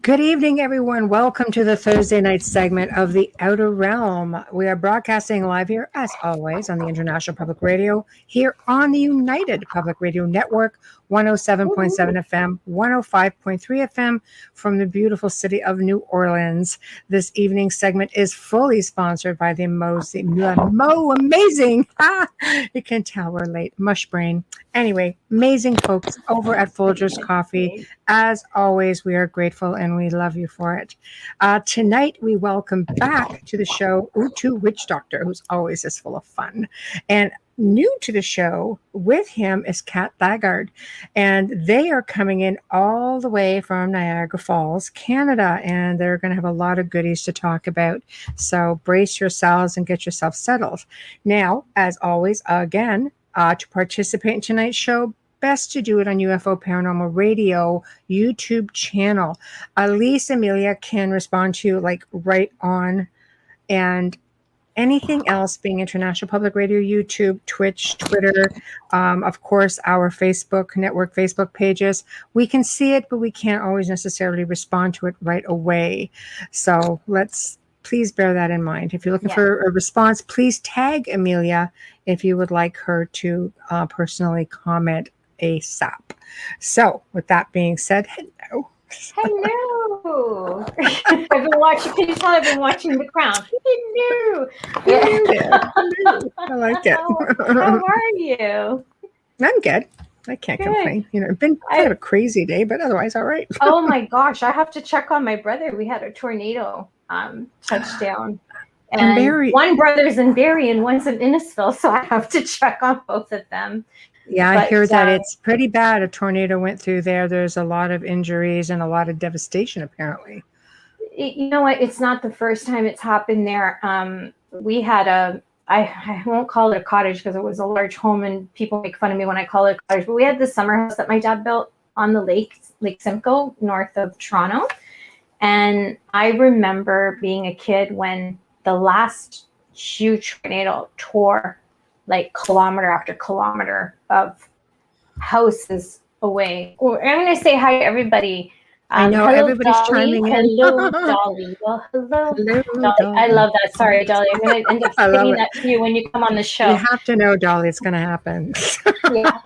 Good evening, everyone. Welcome to the Thursday night segment of the Outer Realm. We are broadcasting live here, as always, on the International Public Radio, here on the United Public Radio Network, 107.7 FM, 105.3 FM, from the beautiful city of New Orleans. This evening's segment is fully sponsored by the amazing, you can tell we're late, Mush Brain. Anyway, amazing folks over at Folgers Coffee. As always, we are grateful and we love you for it. Tonight, we welcome back to the show Utu Witchdoctor, who's always just full of fun. And new to the show with him is Thagard. And they are coming in all the way from Niagara Falls, Canada. And they're going to have a lot of goodies to talk about. So brace yourselves and get yourself settled. Now, as always, again, to participate in tonight's show, best to do it on UFO Paranormal Radio YouTube channel. At least Amelia can respond to you like right on, and anything else being International Public Radio, YouTube, Twitch, Twitter, of course, our Facebook network, Facebook pages. We can see it, but we can't always necessarily respond to it right away. So please bear that in mind. If you're looking for a response, please tag Amelia if you would like her to personally comment ASAP. So, with that being said, hello. Hello. I've been watching. Can you tell I've been watching The Crown? Hello. I like it. How are you? I'm good. I can't complain. You know, it's been kind of a crazy day, but otherwise, all right. Oh my gosh, I have to check on my brother. We had a tornado touchdown. And one brother's in Barrie and one's in Innisfil, so I have to check on both of them. Yeah, I hear that it's pretty bad. A tornado went through there. There's a lot of injuries and a lot of devastation, apparently. You know what? It's not the first time it's happened there. We had I won't call it a cottage because it was a large home, and people make fun of me when I call it a cottage. But we had this summer house that my dad built on the Lake Simcoe, north of Toronto. And I remember being a kid when the last huge tornado tore like kilometer after kilometer of houses away. I'm going to say hi to everybody. I know everybody's chiming in. Hello, Dolly. Well, hello, Dolly. I love that. Sorry, Dolly. I'm going to end up singing that to you when you come on the show. You have to know, Dolly. It's going to happen. Yeah.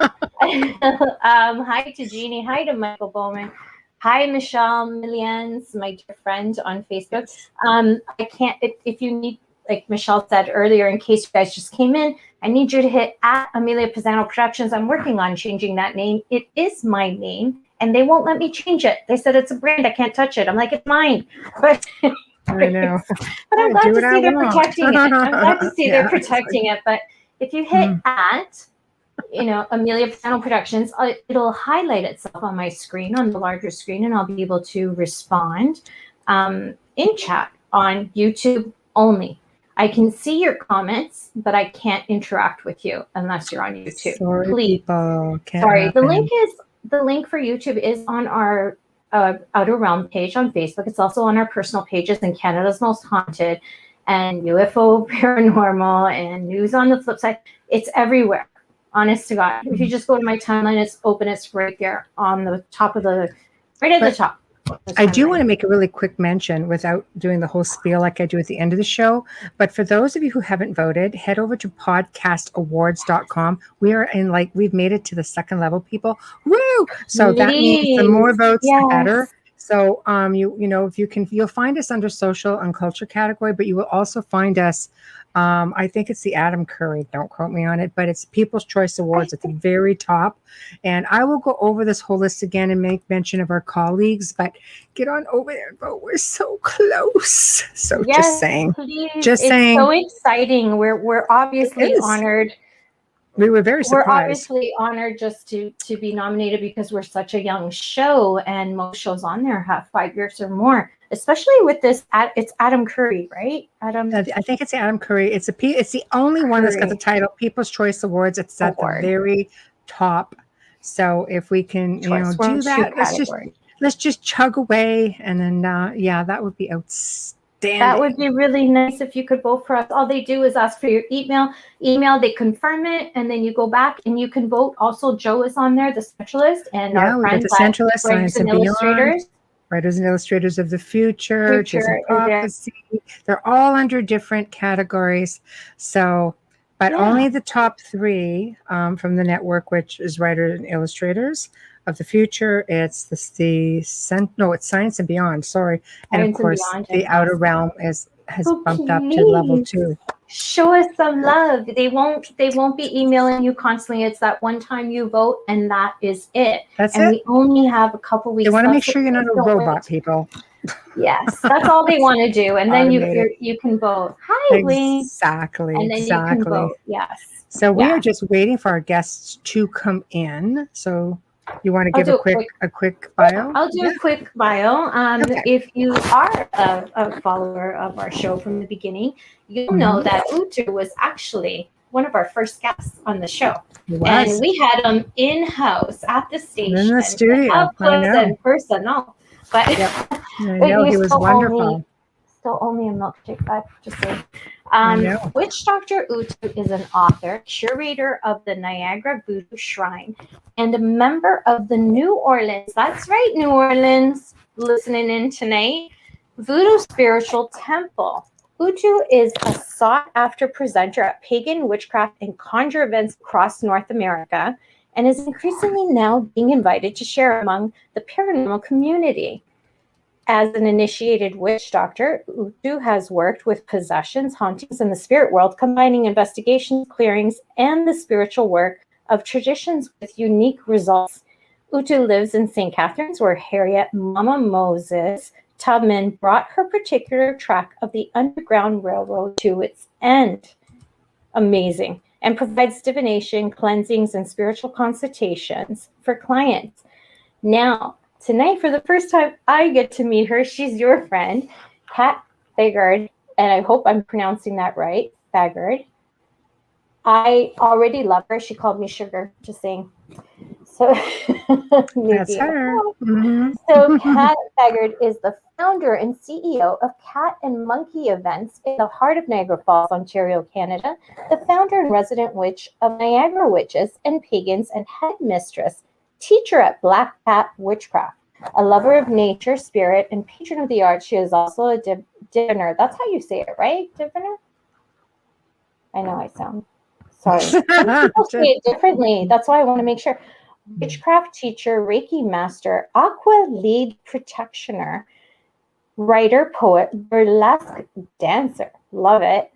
Hi to Jeannie. Hi to Michael Bowman. Hi, Michelle Millians, my dear friend on Facebook. I can't, if you need, like Michelle said earlier, in case you guys just came in, I need you to hit at Amelia Pisano Productions. I'm working on changing that name. It is my name, and they won't let me change it. They said it's a brand. I can't touch it. I'm like, it's mine. But I know. But I'm glad to see they're protecting it. I'm glad to see they're protecting it. But if you hit at, Amelia Pisano Productions, it'll highlight itself on my screen, on the larger screen, and I'll be able to respond in chat on YouTube only. I can see your comments, but I can't interact with you unless you're on YouTube. Sorry, please. Sorry. The link for YouTube is on our Outer Realm page on Facebook. It's also on our personal pages in Canada's Most Haunted and UFO Paranormal and News on the Flip Side. It's everywhere. Honest to God. If you just go to my timeline, it's open. It's right there on the top of the top. I do want to make a really quick mention without doing the whole spiel like I do at the end of the show. But for those of you who haven't voted, head over to podcastawards.com. We are we've made it to the second level, people. Woo! So that means the more votes, the better. So you'll find us under social and culture category, but you will also find us. I think it's the Adam Curry. Don't quote me on it, but it's People's Choice Awards at the very top. And I will go over this whole list again and make mention of our colleagues, but get on over there and vote. We're so close. So just saying. Please. Just saying. It's so exciting. We're obviously honored. We were very surprised. We're obviously honored just to be nominated because we're such a young show, and most shows on there have 5 years or more. Especially with this, it's Adam Curry, right? I think it's Adam Curry. It's the only one that's got the title People's Choice Awards. It's at the very top. So if we can, do that, let's just chug away, and then that would be outstanding. That would be really nice if you could vote for us. All they do is ask for your email. They confirm it, and then you go back and you can vote. Also, Joe is on there, the specialist, and our friends the Centralist Science and Illustrators. writers and illustrators of the future, Future, prophecy. They're all under different categories. So, but only the top three from the network, which is writers and illustrators of the future. It's it's Science and Beyond. Sorry, and of course the Outer Realm has bumped up to level 2. Show us some love. They won't be emailing you constantly. It's that one time you vote, and that is it. That's and it. We only have a couple weeks. They want to make sure you're not a robot, people. Yes, that's all they want to do, and then you can vote. Hi, Wayne. Exactly. And then you can vote. Yes. So we are just waiting for our guests to come in. So you want to give a quick bio? I'll do a quick bio. If you are a follower of our show from the beginning, you'll know that Utu was actually one of our first guests on the show. And we had him in-house at the station. In the studio. Up close and personal. But I know, he was wonderful. Still owe me a milkshake, I have to say. Witchdoctor Utu is an author, curator of the Niagara Voodoo Shrine, and a member of the New Orleans, that's right, New Orleans, listening in tonight, Voodoo Spiritual Temple. Utu is a sought-after presenter at pagan, witchcraft, and conjure events across North America, and is increasingly now being invited to share among the paranormal community. As an initiated witch doctor, Utu has worked with possessions, hauntings, and the spirit world, combining investigations, clearings, and the spiritual work of traditions with unique results. Utu lives in St. Catharines, where Harriet Mama Moses Tubman brought her particular track of the Underground Railroad to its end. Amazing. And provides divination, cleansings, and spiritual consultations for clients. Now, tonight, for the first time, I get to meet her. She's your friend, Cat Thagard, and I hope I'm pronouncing that right, Thagard. I already love her. She called me Sugar, just saying. So that's her. So Cat Thagard is the founder and CEO of Cat and Monkey Events in the heart of Niagara Falls, Ontario, Canada, the founder and resident witch of Niagara Witches and Pagans and head mistress, teacher at Black Cat Witchcraft, a lover of nature, spirit, and patron of the arts. She is also a diviner. That's how you say it, right? Diviner? I know I sound sorry. People say it differently. That's why I want to make sure. Witchcraft teacher, Reiki Master, Aqualead practitioner, writer, poet, burlesque dancer. Love it.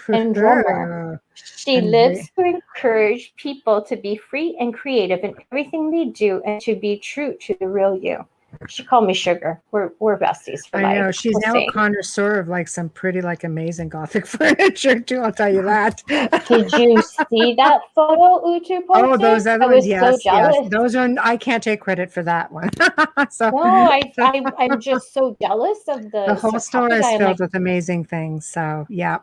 And drummer. She lives to encourage people to be free and creative in everything they do and to be true to the real you. She called me Sugar. We're besties for life. I know. She's now a connoisseur of like some pretty amazing Gothic furniture too. I'll tell you that. Did you see that photo Utu posted? Oh, those other ones. Yes, so yes. Those are. I can't take credit for that one. I'm just so jealous of the whole store is filled with amazing things. So yeah,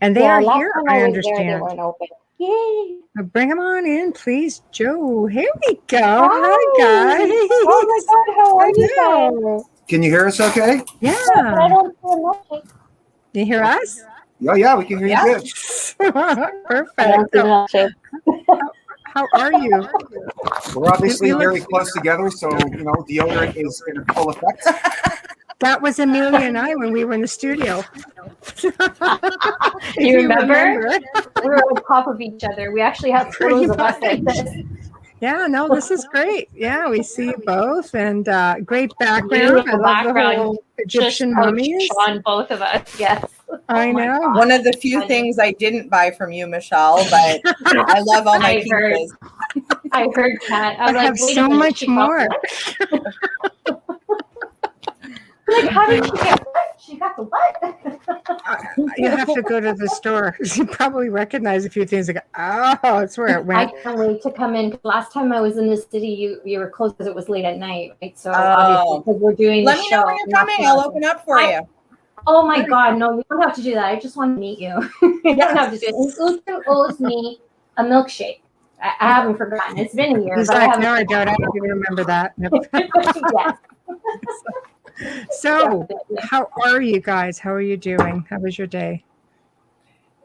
and they are here. I understand. They weren't open. Yay! Bring them on in, please, Joe. Here we go. Hi guys. Oh my God, how are you guys? Can you hear us okay? Yeah. I don't feel okay. You hear us? Oh, yeah, we can hear you good. Perfect. How are you? We're obviously very close together, so, deodorant is in full effect. That was Amelia and I when we were in the studio. You remember? We were on top of each other. We actually have photos of us like this. Yeah, no, this is great. Yeah, we see you both, and great background. I love the whole Egyptian mummies on both of us. Yes, I know. God. One of the few things I didn't buy from you, Michelle, but I love all my pieces. I heard Kat. I have so much more. Like, how did she get what? She got the what? You have to go to the store. You probably recognize a few things. Like, oh, that's where it went. I can't wait to come in. Last time I was in the city, you were closed because it was late at night, right? So obviously, because we're doing the show. Let me know when you're coming. I'll open up for you. Oh my God, no, you don't have to do that. I just want to meet you. You don't have to do it. Utu owes me a milkshake. I haven't forgotten. It's been a year. He's like, no, I don't. I don't even remember that. Yes. So, how are you guys? How are you doing? How was your day?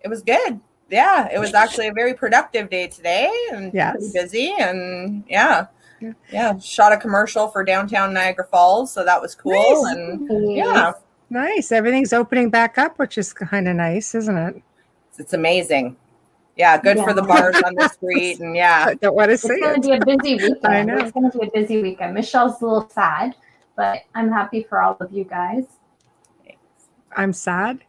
It was good. Yeah, it was actually a very productive day today, and pretty busy. And yeah, Yeah, shot a commercial for downtown Niagara Falls, so that was cool. Nice. And yeah, Nice. Everything's opening back up, which is kind of nice, isn't it? it's amazing. Yeah, good for the bars on the street, and yeah, I don't want to It's say going to it. be a busy weekend. I know. It's going to be a busy weekend. Michelle's a little sad, but I'm happy for all of you guys. I'm sad.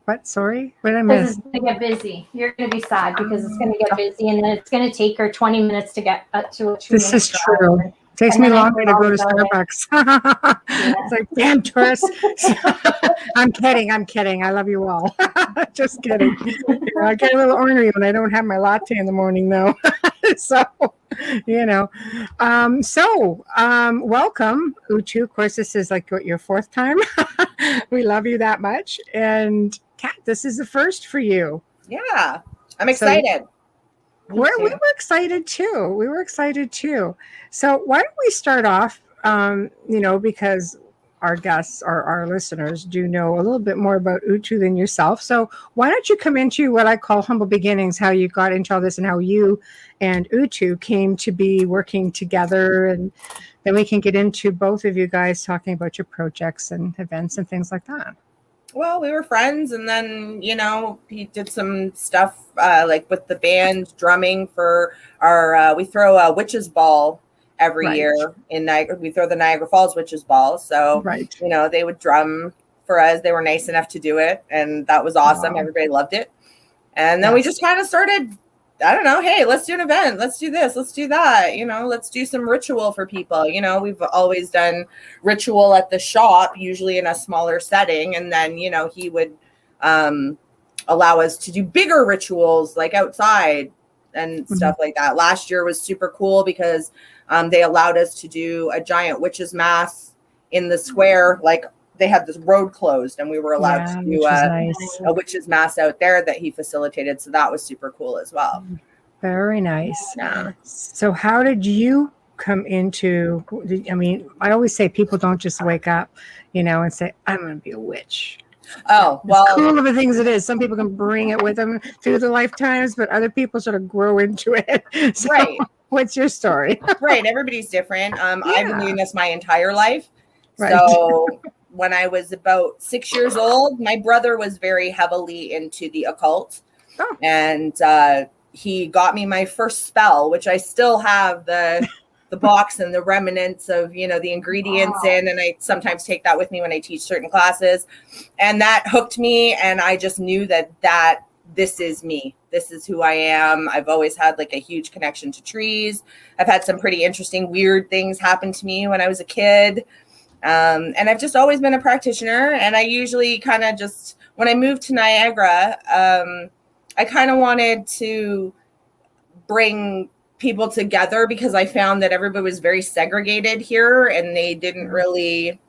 What? Sorry? What did I Because miss? it's going to get busy. You're going to be sad because it's going to get busy, and then it's going to take her 20 minutes to get up to a 2 This is true. It takes And me then I longer to go go to all about Starbucks. It's like, damn tourists. I'm kidding. I love you all. Just kidding. I get a little ornery when I don't have my latte in the morning, though. So, welcome, Utu. Of course, this is like your fourth time. We love you that much. And Kat, this is the first for you. yeah, I'm excited. We were excited too. So why don't we start off, because our guests or our listeners do know a little bit more about Utu than yourself. So why don't you come into what I call humble beginnings, how you got into all this and how you and Utu came to be working together, and then we can get into both of you guys talking about your projects and events and things like that. Well, we were friends, and then he did some stuff like with the band drumming for our. We throw a witches ball every year in Niagara. We throw the Niagara Falls witches ball, so they would drum for us. They were nice enough to do it, and that was awesome. Wow. Everybody loved it, and then we just kind of started. I don't know. Hey, let's do an event. Let's do this. Let's do that. Let's do some ritual for people. We've always done ritual at the shop, usually in a smaller setting. And then, he would allow us to do bigger rituals like outside and stuff like that. Last year was super cool because they allowed us to do a giant witches mass in the square. Like they had this road closed and we were allowed to do a witches mass out there that he facilitated. So that was super cool as well. Very nice. Yeah. So how did you come into, I always say people don't just wake up, and say, I'm going to be a witch. Oh, well. As cool of the things it is. Some people can bring it with them through their lifetimes, but other people sort of grow into it. So right. What's your story? Right. Everybody's different. I've been doing this my entire life. Right. So when I was about 6 years old, my brother was very heavily into the occult. Oh. And he got me my first spell, which I still have the box and the remnants of, the ingredients in. And I sometimes take that with me when I teach certain classes. And that hooked me. And I just knew that this is me. This is who I am. I've always had like a huge connection to trees. I've had some pretty interesting, weird things happen to me when I was a kid. And I've just always been a practitioner. And I usually kind of just, when I moved to Niagara, I kind of wanted to bring people together because I found that everybody was very segregated here and they didn't really,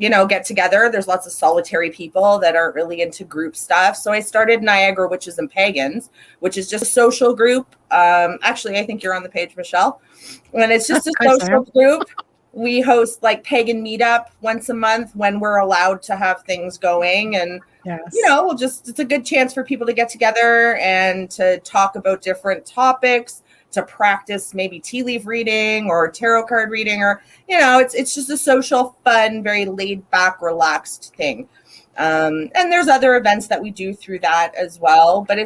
get together. There's lots of solitary people that aren't really into group stuff. So I started Niagara Witches and Pagans, which is just a social group. Actually, I think you're on the page, Michelle. And it's just a social group. We host like pagan meetup once a month when we're allowed to have things going. And, it's a good chance for people to get together and to talk about different topics, to practice maybe tea leaf reading or tarot card reading, or, it's just a social, fun, very laid back, relaxed thing. And there's other events that we do through that as well. But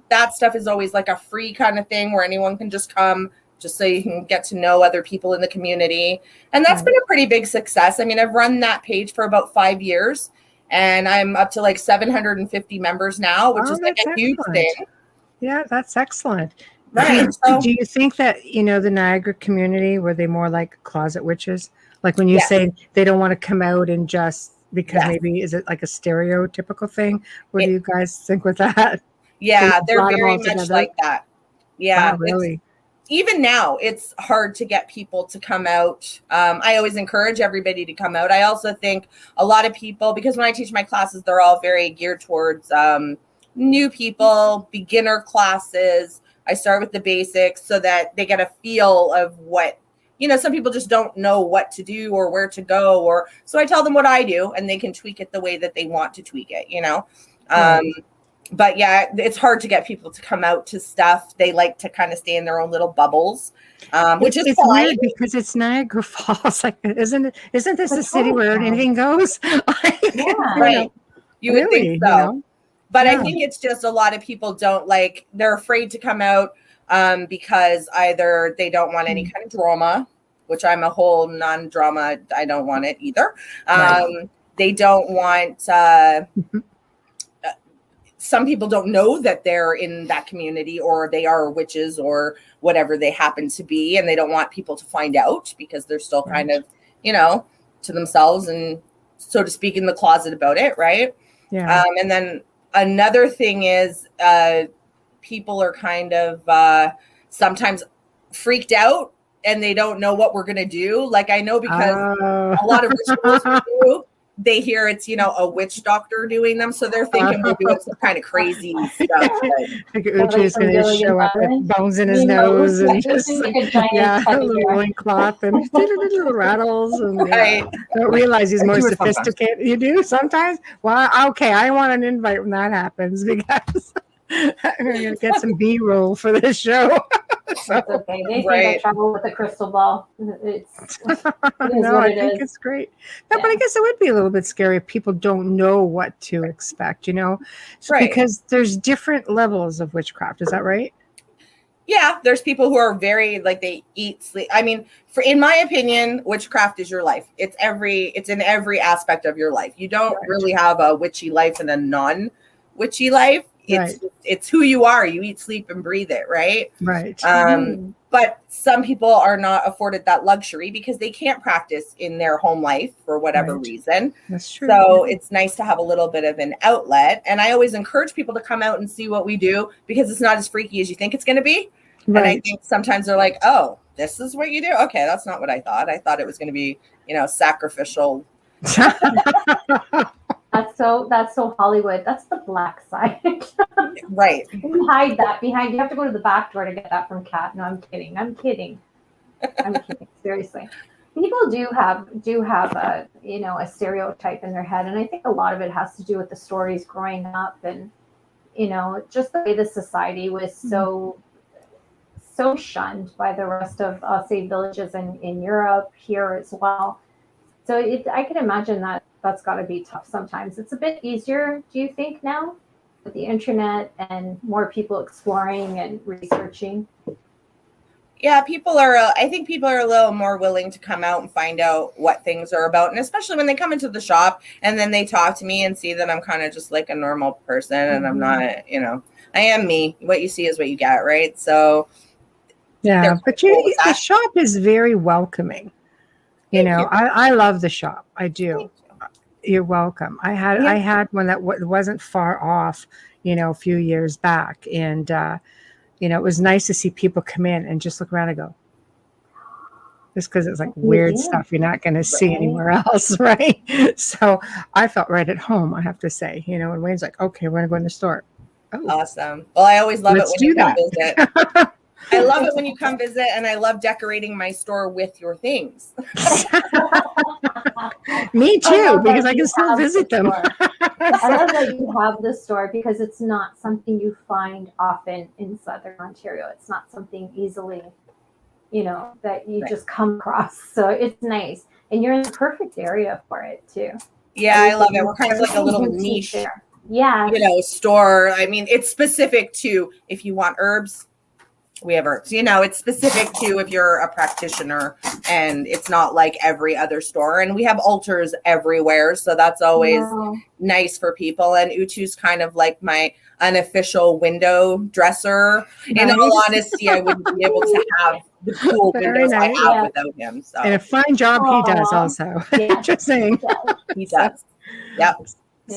that stuff is always like a free kind of thing where anyone can just come, just so you can get to know other people in the community. And that's been a pretty big success. I've run that page for about 5 years and I'm up to like 750 members now, which is like a huge thing. Yeah, that's excellent. Right. So, do you think that, the Niagara community, were they more like closet witches? Like when you say they don't want to come out and just because maybe, is it like a stereotypical thing? What do you guys think with that? Yeah, they're very much like that. Yeah. Wow, really? Even now, it's hard to get people to come out. I always encourage everybody to come out. I also think a lot of people, because when I teach my classes, they're all very geared towards new people, beginner classes. I start with the basics so that they get a feel of what, some people just don't know what to do or where to go. So I tell them what I do and they can tweak it the way that they want to tweak it, but yeah, it's hard to get people to come out to stuff. They like to kind of stay in their own little bubbles, which is it's fine. weird because it's Niagara Falls. Like, isn't this a city where anything goes? Yeah. Right. You would Really, think so. you know? But I Yeah. think it's just a lot of people don't like, they're afraid to come out because either they don't want any kind of drama, which I'm a whole non-drama. I don't want it either. They don't want, some people don't know that they're in that community, or they are witches or whatever they happen to be. And they don't want people to find out because they're still kind of, you know, to themselves and, so to speak, in the closet about it. Right. Yeah. And then another thing is people are kind of sometimes freaked out and they don't know what we're going to do. Like, I know because a lot of rituals we do, they hear it's, you know, a witch doctor doing them. So they're thinking we're doing some kind of crazy stuff. Like Utu is going to show up with bones in his nose and just like a giant a little loincloth and little rattles and don't realize he's I more do it sometimes. sophisticated. You do sometimes? Well, okay, I want an invite when that happens because I'm going to get some B-roll for this show. It's okay. They think I travel with a crystal ball. It's no, I think it's great. No, but I guess it would be a little bit scary if people don't know what to expect, you know, because there's different levels of witchcraft. Is that right? Yeah, there's people who are very like they eat, sleep. I mean, in my opinion, witchcraft is your life. It's in every aspect of your life. You don't really have a witchy life and a non-witchy life. It's who you are. You eat, sleep, and breathe it, right? Right. But some people are not afforded that luxury because they can't practice in their home life for whatever reason. That's true. So it's nice to have a little bit of an outlet. And I always encourage people to come out and see what we do because it's not as freaky as you think it's going to be. Right. And I think sometimes they're like, oh, this is what you do? Okay, that's not what I thought. I thought it was going to be, you know, sacrificial. That's so Hollywood. That's the black side. Right. You hide that behind. You have to go to the back door to get that from Cat. No, I'm kidding. I'm kidding. Seriously. People do have a, you know, a stereotype in their head, and I think a lot of it has to do with the stories growing up, and you know, just the way the society was so shunned by the rest of, say, villages in Europe, here as well. So I can imagine that's got to be tough sometimes. It's a bit easier, do you think, now with the internet and more people exploring and researching? Yeah, I think people are a little more willing to come out and find out what things are about. And especially when they come into the shop and then they talk to me and see that I'm kind of just like a normal person and I'm not, you know, I am me. What you see is what you get, right? So yeah, but the shop is very welcoming. You know, I love the shop. I do. You're welcome. I had one that wasn't far off, you know, a few years back. And, you know, it was nice to see people come in and just look around and go, just because it's like weird stuff you're not going to see anywhere else. Right. So I felt right at home, I have to say, you know, and Wayne's like, okay, we're going to go in the store. Oh, awesome. Well, I always love it when you come visit. I love it when you come visit, and I love decorating my store with your things. Me too, because I can still visit them. I love that you have the store because it's not something you find often in Southern Ontario. It's not something easily, you know, that you just come across. So it's nice. And you're in the perfect area for it too. Yeah, I love it. We're kind of like a little niche, you know, store. I mean, it's specific to if you want herbs. We have herbs, you know, it's specific to if you're a practitioner, and it's not like every other store. And we have altars everywhere. So that's always nice for people. And Utu's kind of like my unofficial window dresser. Nice. In all honesty, I wouldn't be able to have the cool windows I have without him. So. And a fine job he does also. Just saying. He does. Yep.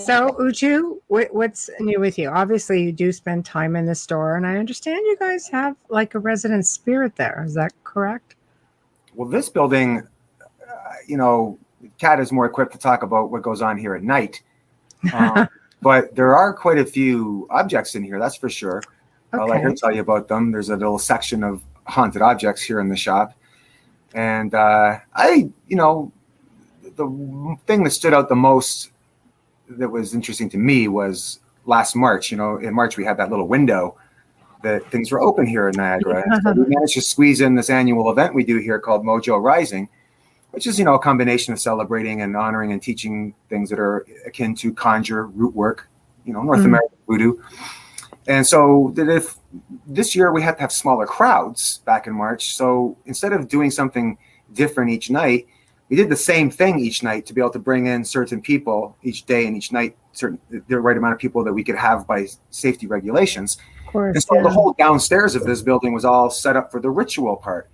So, Utu, what's new with you? Obviously, you do spend time in the store, and I understand you guys have like a resident spirit there. Is that correct? Well, this building, you know, Cat is more equipped to talk about what goes on here at night. But there are quite a few objects in here, that's for sure. I'll let her tell you about them. There's a little section of haunted objects here in the shop. And you know, the thing that stood out the most that was interesting to me was last March. In March we had that little window that things were open here in Niagara. And so we managed to squeeze in this annual event we do here called Mojo Rising, which is, a combination of celebrating and honoring and teaching things that are akin to conjure, root work, North American voodoo. And so if this year we had to have smaller crowds back in March. So instead of doing something different each night, we did the same thing each night to be able to bring in certain people each day and each night, the right amount of people that we could have by safety regulations. Of course, and so the whole downstairs of this building was all set up for the ritual part.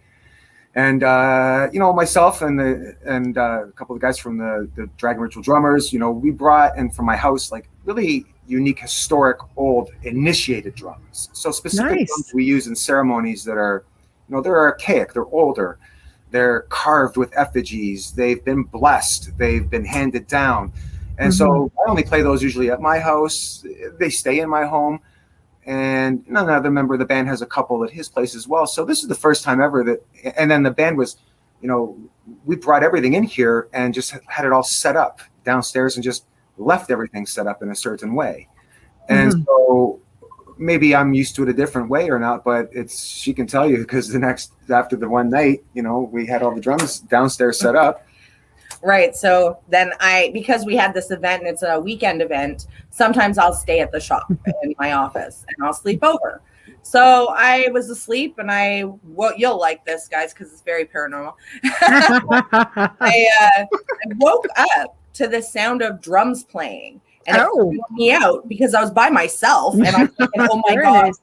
And, myself and a couple of guys from the Dragon Ritual Drummers, we brought in from my house, like really unique, historic, old initiated drums. So specific drums we use in ceremonies that are, they're archaic, they're older, they're carved with effigies, they've been blessed, they've been handed down. And so I only play those usually at my house. They stay in my home. And another member of the band has a couple at his place as well. So this is the first time ever and then the band was, we brought everything in here and just had it all set up downstairs and just left everything set up in a certain way. And so maybe I'm used to it a different way or not, but she can tell you, because after the one night, we had all the drums downstairs set up. Right. So then because we had this event and it's a weekend event, sometimes I'll stay at the shop in my office and I'll sleep over. So I was asleep and you'll like this, guys, because it's very paranormal. I woke up to the sound of drums playing and it freaked me out because I was by myself and I'm thinking, oh my God,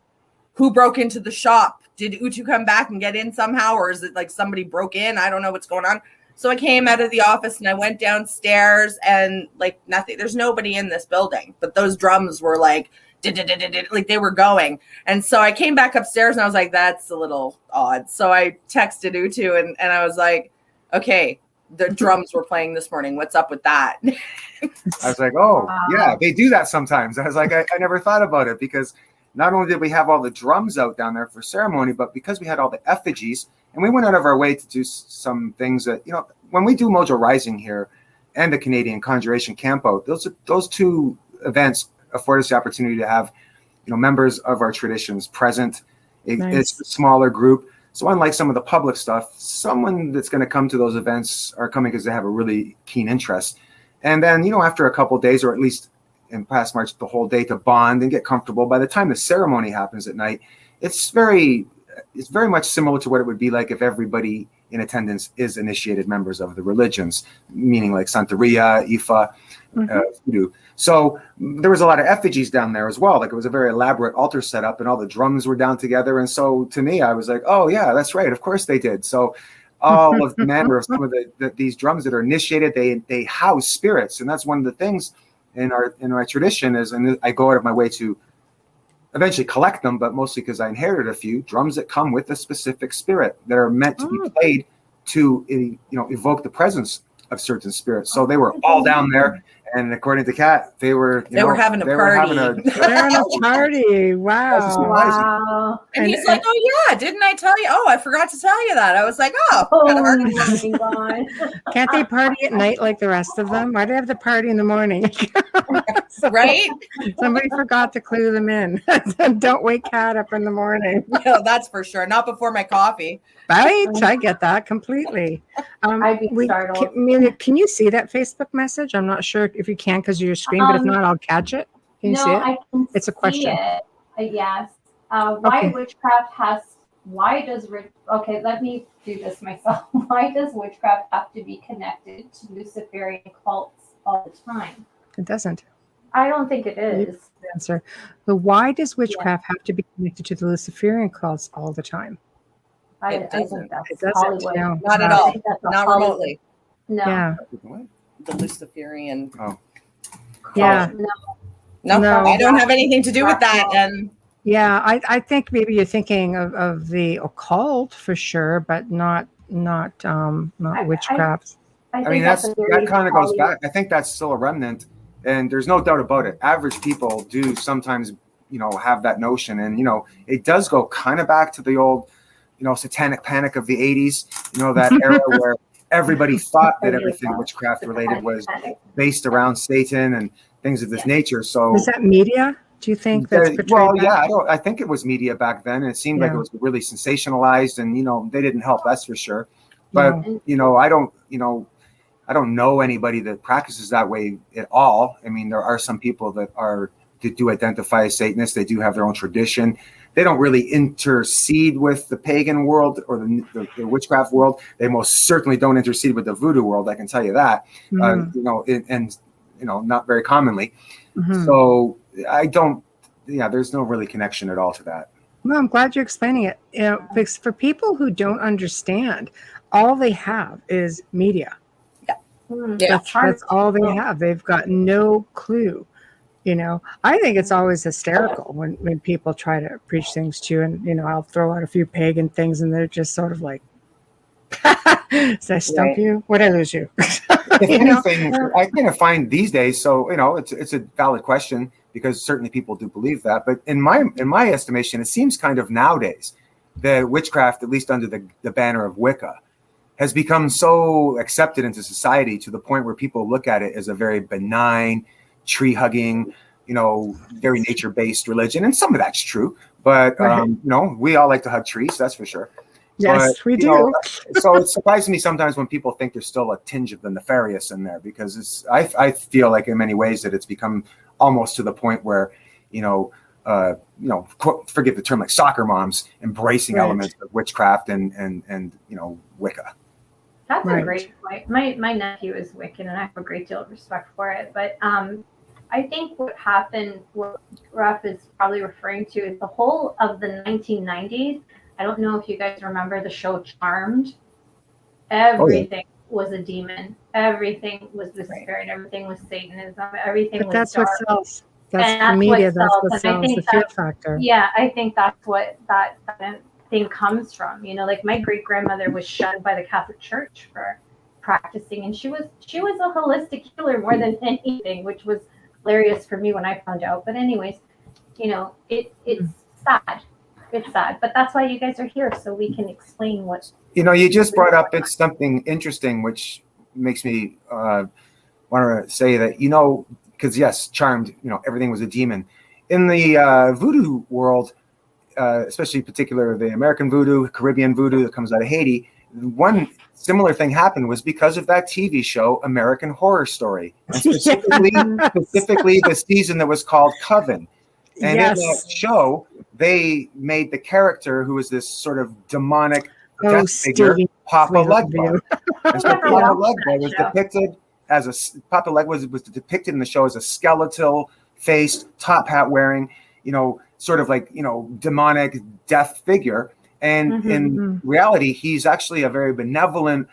who broke into the shop? Did Utu come back and get in somehow? Or is it like somebody broke in? I don't know what's going on. So I came out of the office and I went downstairs and like nothing, there's nobody in this building, but those drums were like, like they were going. And so I came back upstairs and I was like, that's a little odd. So I texted Utu and I was like, okay, the drums were playing this morning. What's up with that? I was like, oh, yeah, they do that sometimes. I was like, I never thought about it, because not only did we have all the drums out down there for ceremony, but because we had all the effigies, and we went out of our way to do some things that, when we do Mojo Rising here and the Canadian Conjuration Campout, those two events afford us the opportunity to have, members of our traditions present. It's a smaller group. So unlike some of the public stuff, someone that's going to come to those events are coming because they have a really keen interest. And then, after a couple of days, or at least in past March, the whole day, to bond and get comfortable, by the time the ceremony happens at night, it's very much similar to what it would be like if everybody in attendance is initiated members of the religions, meaning like Santeria, Ifa, Voodoo. So there was a lot of effigies down there as well. Like it was a very elaborate altar setup and all the drums were down together. And so to me, I was like, oh yeah, that's right. Of course they did. So all of the manner of some of these drums that are initiated, they house spirits. And that's one of the things in our tradition is, and I go out of my way to eventually collect them, but mostly because I inherited a few drums that come with a specific spirit that are meant to be played to, evoke the presence of certain spirits. So they were all down there, and according to Cat, they were having a party. They're having a party. Wow. Wow. And he's like, oh yeah, didn't I tell you? Oh, I forgot to tell you that. I was like, my God. Can't they party at night like the rest of them? Why do they have the party in the morning? right? Somebody forgot to clue them in. Don't wake Cat up in the morning. No, that's for sure. Not before my coffee. Right? I get that completely. I'd be startled. Amelia, can you see that Facebook message? I'm not sure if you can because of your screen, but if not, I'll catch it. Can you see it? I can It's a question. Yes. Why witchcraft okay, let me do this myself. Why does witchcraft have to be connected to Luciferian cults all the time? It doesn't. I don't think it is. Answer. But why does witchcraft have to be connected to the Luciferian cults all the time? I think that's Hollywood. No, Not at all. Not remotely. No. Yeah. The Luciferian. Oh. Yeah. No, I don't have anything to do with that. And yeah, I think maybe you're thinking of the occult for sure, but not witchcraft. I mean, that kind of goes back. I think that's still a remnant, and there's no doubt about it. Average people do sometimes, have that notion, and it does go kind of back to the old, satanic panic of the 80s. That era where everybody thought that everything witchcraft related was based around Satan and things of this nature. So is that media? Do you think that's portrayed? Well, yeah, I think it was media back then. And it seemed like it was really sensationalized, and they didn't help, that's for sure. But I don't know anybody that practices that way at all. I mean, there are some people that do identify as Satanists. They do have their own tradition. They don't really intercede with the pagan world or the witchcraft world. They most certainly don't intercede with the voodoo world. I can tell you that. Not very commonly. So I don't. Yeah, there's no really connection at all to that. Well, I'm glad you're explaining it. Because for people who don't understand, all they have is media. That's all they have. They've got no clue. I think it's always hysterical when people try to preach things to you, and I'll throw out a few pagan things, and they're just sort of like, "Did I stump you? Would I lose you?" If anything, I kind of find these days. So it's a valid question, because certainly people do believe that. But in my estimation, it seems kind of nowadays that witchcraft, at least under the banner of Wicca, has become so accepted into society to the point where people look at it as a very benign, tree-hugging, very nature-based religion. And some of that's true. But, we all like to hug trees, that's for sure. Yes, we do. So it surprises me sometimes when people think there's still a tinge of the nefarious in there, because I feel like in many ways that it's become almost to the point where, forgive the term, like soccer moms embracing elements of witchcraft and Wicca. That's a great point. My nephew is Wiccan, and I have a great deal of respect for it. But I think what happened, what Ruff is probably referring to, is the whole of the 1990s. I don't know if you guys remember the show Charmed. Everything was a demon. Everything was the spirit. Everything was Satanism. Everything was that's dark. what sells. That's the media. That's what sells. The fear factor. Yeah, I think that's what that thing comes from. Like my great grandmother was shunned by the Catholic Church for practicing, and she was a holistic healer more than anything, which was hilarious for me when I found out. But anyways, it's sad. It's sad, but that's why you guys are here, so we can explain what. You just brought up something interesting, which makes me want to say that because yes, Charmed, everything was a demon. In the voodoo world, especially particular the American voodoo, Caribbean voodoo that comes out of Haiti, one similar thing happened was because of that TV show American Horror Story, and specifically the season that was called Coven. And in that show, they made the character, who was this sort of demonic death figure, Papa Legba. And so Papa Legba was depicted Papa Legba was depicted in the show as a skeletal faced, top hat wearing, sort of like, demonic death figure. And in reality, he's actually a very benevolent,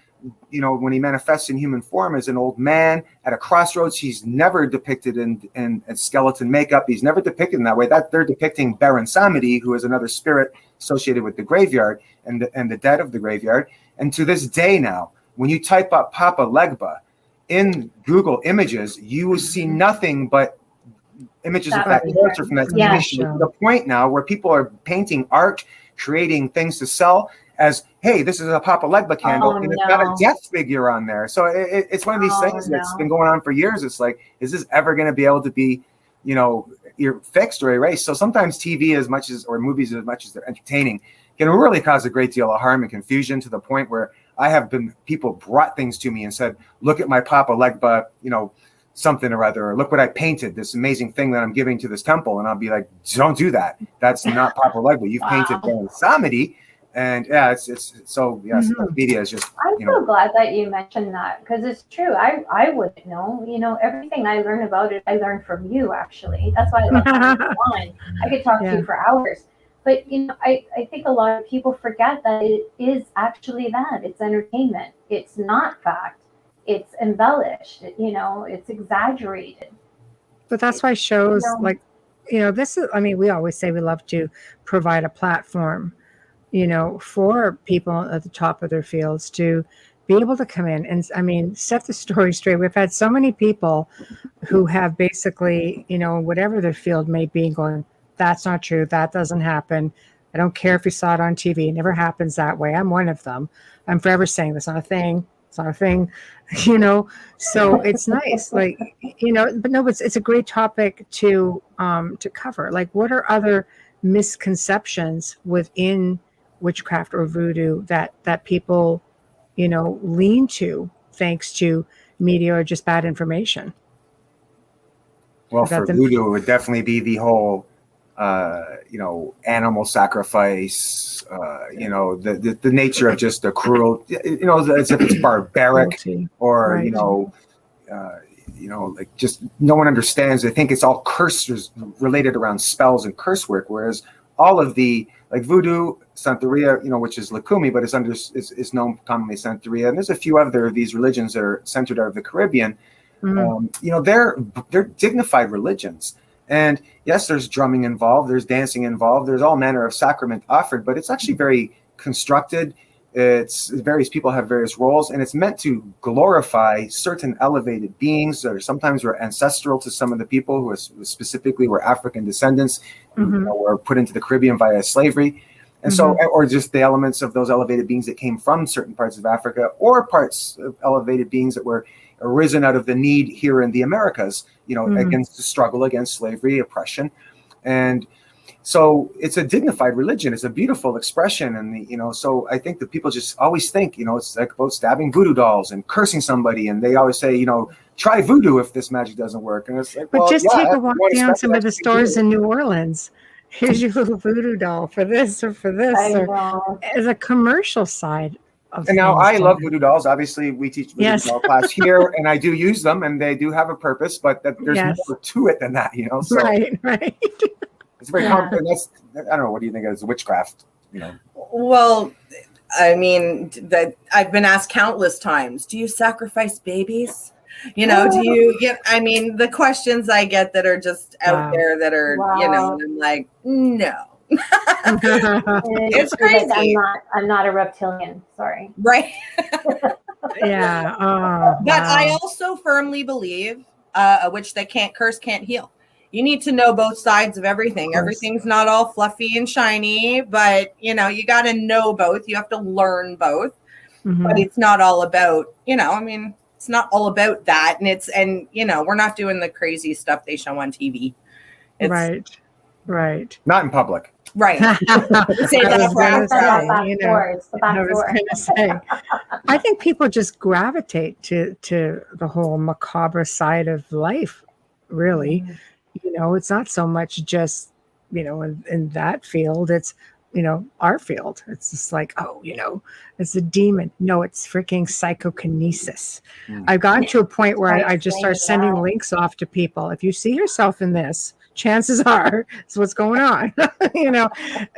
when he manifests in human form as an old man at a crossroads. He's never depicted in skeleton makeup. He's never depicted in that way. That they're depicting Baron Samedi, who is another spirit associated with the graveyard and the dead of the graveyard. And to this day now, when you type up Papa Legba in Google Images, you will see nothing but images of that character from that TV show. To the point now where people are painting art, creating things to sell as, hey, this is a Papa Legba candle, and it's got a death figure on there. So it's one of these things that's been going on for years. It's like, is this ever going to be able to be, you're fixed or erased? So sometimes TV, or movies, as much as they're entertaining, can really cause a great deal of harm and confusion, to the point where people brought things to me and said, look at my Papa Legba, something or other, or look what I painted, this amazing thing that I'm giving to this temple. And I'll be like, don't do that. That's not Papa Legba. You've painted Baron Samedi. And it's so, yes, media is just, I'm so glad that you mentioned that, because it's true. I wouldn't know, everything I learn about it, I learned from you, actually. That's why I love having you on. I could talk to you for hours. But, I think a lot of people forget that it is actually that. It's entertainment. It's not fact. It's embellished, it's exaggerated. But that's why shows this is, we always say we love to provide a platform, for people at the top of their fields to be able to come in and, set the story straight. We've had so many people who have basically, whatever their field may be, going, that's not true. That doesn't happen. I don't care if you saw it on TV. It never happens that way. I'm one of them. I'm forever saying that's not a thing. It's our thing, so it's nice, like, but no, it's a great topic to cover. Like, what are other misconceptions within witchcraft or voodoo that people, lean to thanks to media or just bad information? Well, for voodoo, it would definitely be the whole, animal sacrifice, the nature of just the cruel, as if it's barbaric, or, right. Like, just no one understands. They think it's all curses related around spells and curse work, whereas all of the, like, voodoo, Santeria, which is Lakumi, but is known commonly as Santeria, and there's a few other of these religions that are centered out of the Caribbean. Mm-hmm. They're dignified religions, and yes, there's drumming involved, there's dancing involved, there's all manner of sacrament offered, but it's actually very constructed. It's various people have various roles, and it's meant to glorify certain elevated beings that sometimes were ancestral to some of the people who specifically were African descendants, mm-hmm. Were put into the Caribbean via slavery. And mm-hmm. so, or just the elements of those elevated beings that came from certain parts of Africa, or parts of elevated beings that were arisen out of the need here in the Americas, mm-hmm. against the struggle against slavery, oppression. And so it's a dignified religion. It's a beautiful expression. And, so I think that people just always think, it's like about stabbing voodoo dolls and cursing somebody. And they always say, try voodoo if this magic doesn't work. And it's like, but just take a walk down some of the stores in New Orleans. Here's your little voodoo doll for this or for this. Or as a commercial side of and now I love voodoo dolls. Obviously, we teach voodoo doll class here, and I do use them, and they do have a purpose, but there's more to it than that, So. Right. It's very complex. I don't know. What do you think of witchcraft? Well, I mean, that I've been asked countless times. Do you sacrifice babies? Do you get? I mean, the questions I get that are just out there that are, and I'm like, no. It's crazy. I'm not a reptilian. Sorry. Right. Yeah. But I also firmly believe a witch that can't curse can't heal. You need to know both sides of everything. Everything's not all fluffy and shiny, but you got to know both. You have to learn both. Mm-hmm. But it's not all about, it's not all about that. And we're not doing the crazy stuff they show on TV. Right. Not in public. Right. I was going to say, I think people just gravitate to the whole macabre side of life, really. Mm-hmm. It's not so much just, in that field, it's, our field. It's just like, it's a demon. No, it's freaking psychokinesis. Mm. I've gotten to a point where I just start sending links off to people. If you see yourself in this, chances are it's what's going on.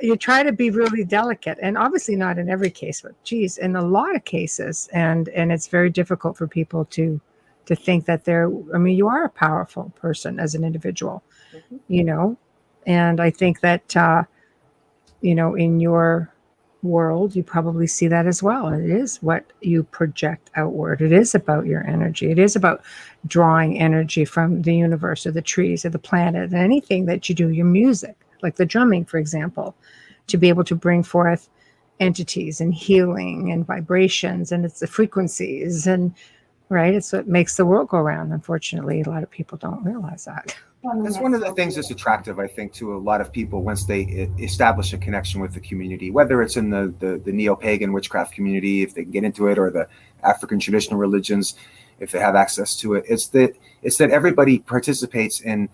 You try to be really delicate, and obviously not in every case, but geez, in a lot of cases. And it's very difficult for people to think that you are a powerful person as an individual, mm-hmm. And I think that, in your world, you probably see that as well. It is what you project outward. It is about your energy. It is about drawing energy from the universe or the trees or the planet, and anything that you do, your music, like the drumming, for example, to be able to bring forth entities and healing and vibrations, and it's the frequencies and right. It's what makes the world go round. Unfortunately, a lot of people don't realize that. That's one of the things that's attractive, I think, to a lot of people once they establish a connection with the community, whether it's in the neo-pagan witchcraft community, if they can get into it, or the African traditional religions, if they have access to it. It's that everybody participates in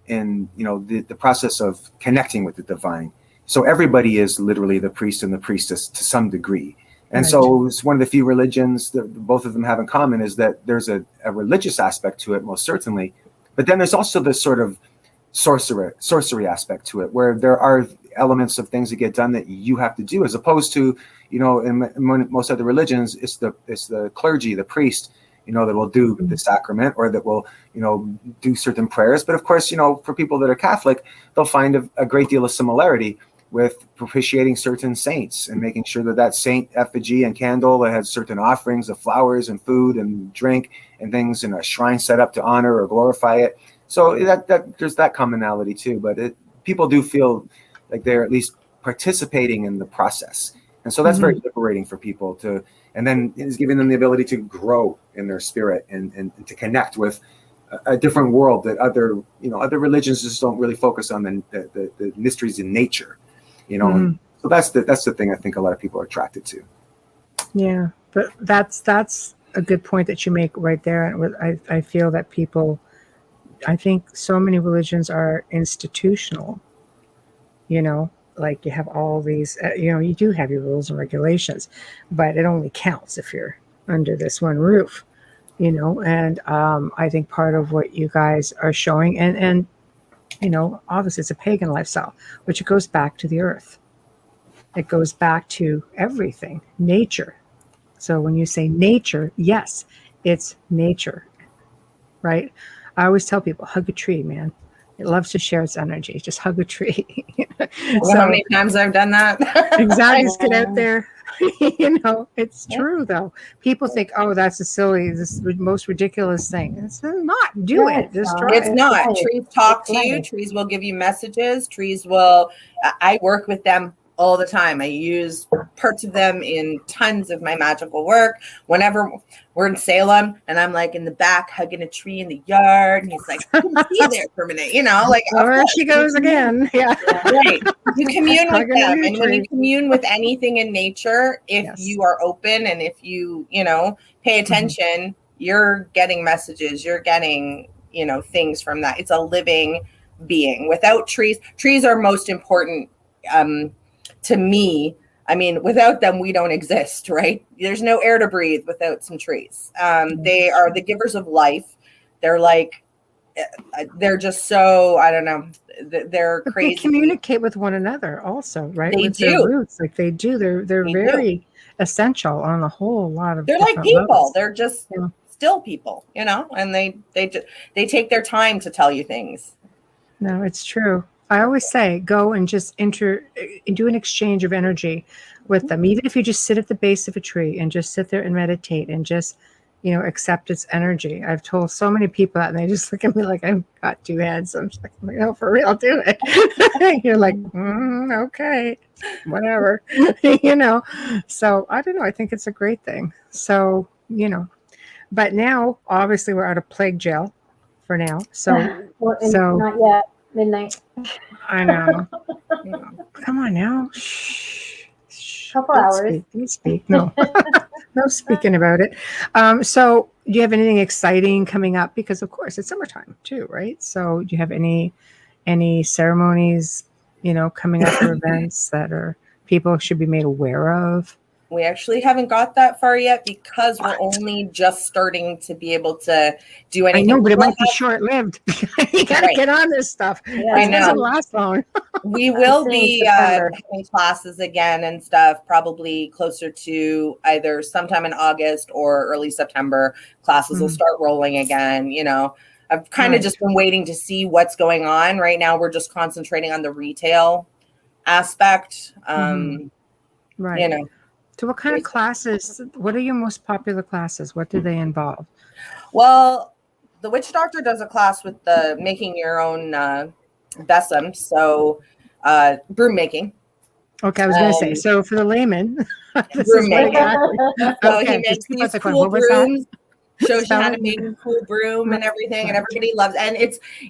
the process of connecting with the divine. So everybody is literally the priest and the priestess to some degree. And so it's one of the few religions that both of them have in common is that there's a religious aspect to it, most certainly. But then there's also this sort of sorcery aspect to it, where there are elements of things that get done that you have to do, as opposed to, in most other religions, it's the clergy, the priest, that will do the sacrament or that will, do certain prayers. But of course, for people that are Catholic, they'll find a great deal of similarity with propitiating certain saints and making sure that saint effigy and candle that has certain offerings of flowers and food and drink and things in a shrine set up to honor or glorify it. So that there's that commonality too, but people do feel like they're at least participating in the process. And so that's very liberating for people to, and then is giving them the ability to grow in their spirit and to connect with a different world that other religions just don't really focus on the mysteries in nature, And so that's the thing I think a lot of people are attracted to. Yeah, but that's a good point that you make right there. And I feel that people, I think so many religions are institutional, like you have all these, you do have your rules and regulations, but it only counts if you're under this one roof, and I think part of what you guys are showing, and obviously it's a pagan lifestyle, which it goes back to the earth. It goes back to everything, nature. So when you say nature, yes, it's nature, right? I always tell people, hug a tree, man. It loves to share its energy. Just hug a tree. So how many times I've done that? Exactly. Just get out there. It's true though. People think, oh, that's this is the most ridiculous thing. It's not. Do it. Just try It's it. not. Right. Trees talk to you. Right. Trees will give you messages. Trees will. I work with them all the time. I use parts of them in tons of my magical work. Whenever we're in Salem and I'm like in the back hugging a tree in the yard, and he's like, I can see you there for a minute, like There she goes again. Yeah. Right. You commune with Hugging a them. new And when you tree. commune with anything in nature, if Yes. you are open and if you, pay attention, you're getting messages, you're getting, things from that. It's a living being. Without trees are most important to me. I mean, without them, we don't exist, right? There's no air to breathe without some trees. They are the givers of life. They're like, they're just so, I don't know, they're But crazy. they communicate with one another also, right? They with do. Their roots, like they do. They're They very essential on a whole lot of. They're like different people. levels. They're just still people, and they take their time to tell you things. No, it's true. I always say go and just do an exchange of energy with them. Even if you just sit at the base of a tree and just sit there and meditate and just, accept its energy. I've told so many people that and they just look at me like I've got two heads. I'm just like, no, for real, do it. You're like, okay, whatever, So I don't know. I think it's a great thing. So, but now obviously we're out of plague jail for now. So, Not yet. Midnight. I know. Come on now. Shh. Couple Don't hours. Speak. Don't speak. No. No speaking about it. So do you have anything exciting coming up? Because of course it's summertime too, right? So do you have any ceremonies, coming up or events that are people should be made aware of? We actually haven't got that far yet because we're only just starting to be able to do anything. I know, but it might be short-lived. You got to get on this stuff. Yeah, I It know. doesn't last long. We will It's in be September. having classes again and stuff, probably closer to either sometime in August or early September. Classes will start rolling again. I've kind of just been waiting to see what's going on. Right now, we're just concentrating on the retail aspect. Right. So what kind of classes, what are your most popular classes? What do they involve? Well, the Witchdoctor does a class with the making your own besom, so broom making. Okay, I was going to say, so for the layman, this broom is what making. exactly. So Okay, he makes just keep these us like, cool what was that? brooms, shows you how to Spell make it. a cool broom and everything, and everybody loves it. And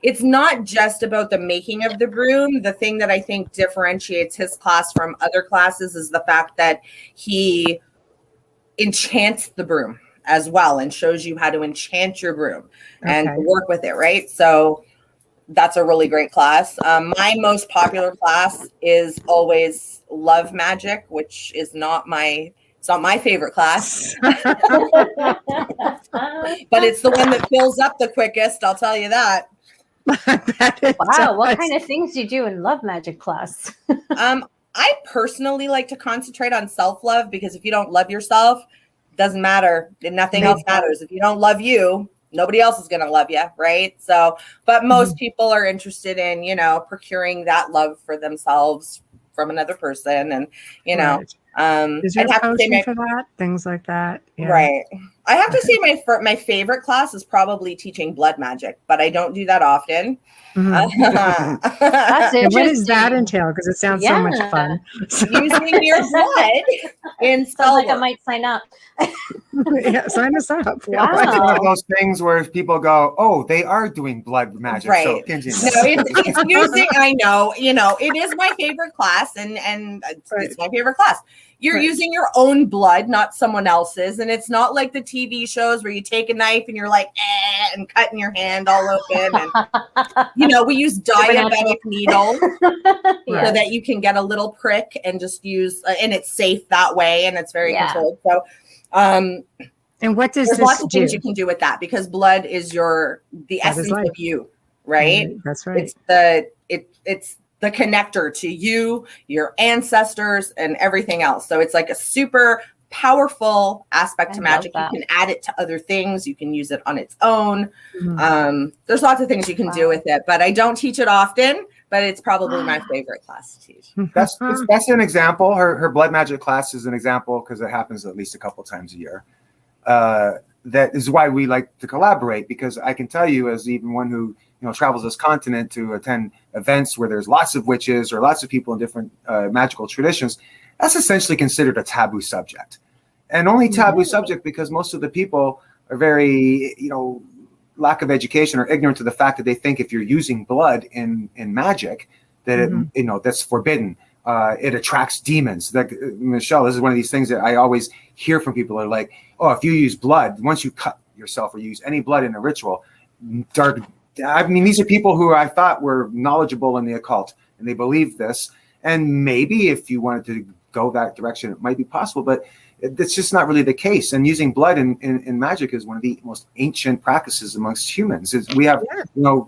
it's not just about the making of the broom. The thing that I think differentiates his class from other classes is the fact that he enchants the broom as well and shows you how to enchant your broom and Okay. work with it, right? So that's a really great class. My most popular class is always Love Magic, which is not my favorite class, but it's the one that fills up the quickest. I'll tell you that. Wow, what kind of things do you do in love magic class? I personally like to concentrate on self-love because if you don't love yourself, it doesn't matter. Nothing else matters. If you don't love you, nobody else is going to love you, right? So, but most people are interested in, procuring that love for themselves from another person. And, Right. Is there I'd a have to say potion for that? Things like that. Yeah. Right. I have to say my favorite class is probably teaching blood magic, but I don't do that often. Mm-hmm. That's And what does interesting. that entail? Because it sounds so much fun. Using your blood in spell Sounds like I work. might sign up. Yeah, sign us up. Wow. It's one of those things where people go, "Oh, they are doing blood magic." Right. So continue. No, it's using. I know. It is my favorite class, and it's my favorite class. You're using your own blood, not someone else's, and it's not like the TV shows where you take a knife and you're like, and cutting your hand all open. And we use diabetic needles so that you can get a little prick and just use, and it's safe that way, and it's very controlled. So, and what does there's this lots of do? things you can do with that, because blood is the essence of you, right? That's right. It's the connector to you, your ancestors, and everything else. So it's like a super powerful aspect to magic. You can add it to other things. You can use it on its own. Mm-hmm. There's lots of things you can do with it, but I don't teach it often, but it's probably my favorite class to teach. That's an example. Her blood magic class is an example because it happens at least a couple times a year. That is why we like to collaborate, because I can tell you, as even one who travels this continent to attend events where there's lots of witches or lots of people in different magical traditions, that's essentially considered a taboo subject, and only taboo subject because most of the people are very lack of education or ignorant to the fact that they think if you're using blood in magic that it that's forbidden. It attracts demons. Like Michelle, this is one of these things that I always hear from people. Are like, oh, if you use blood, once you cut yourself or use any blood in a ritual, these are people who I thought were knowledgeable in the occult, and they believe this. And maybe if you wanted to go that direction, it might be possible, but it's just not really the case. And using blood in magic is one of the most ancient practices amongst humans. We have,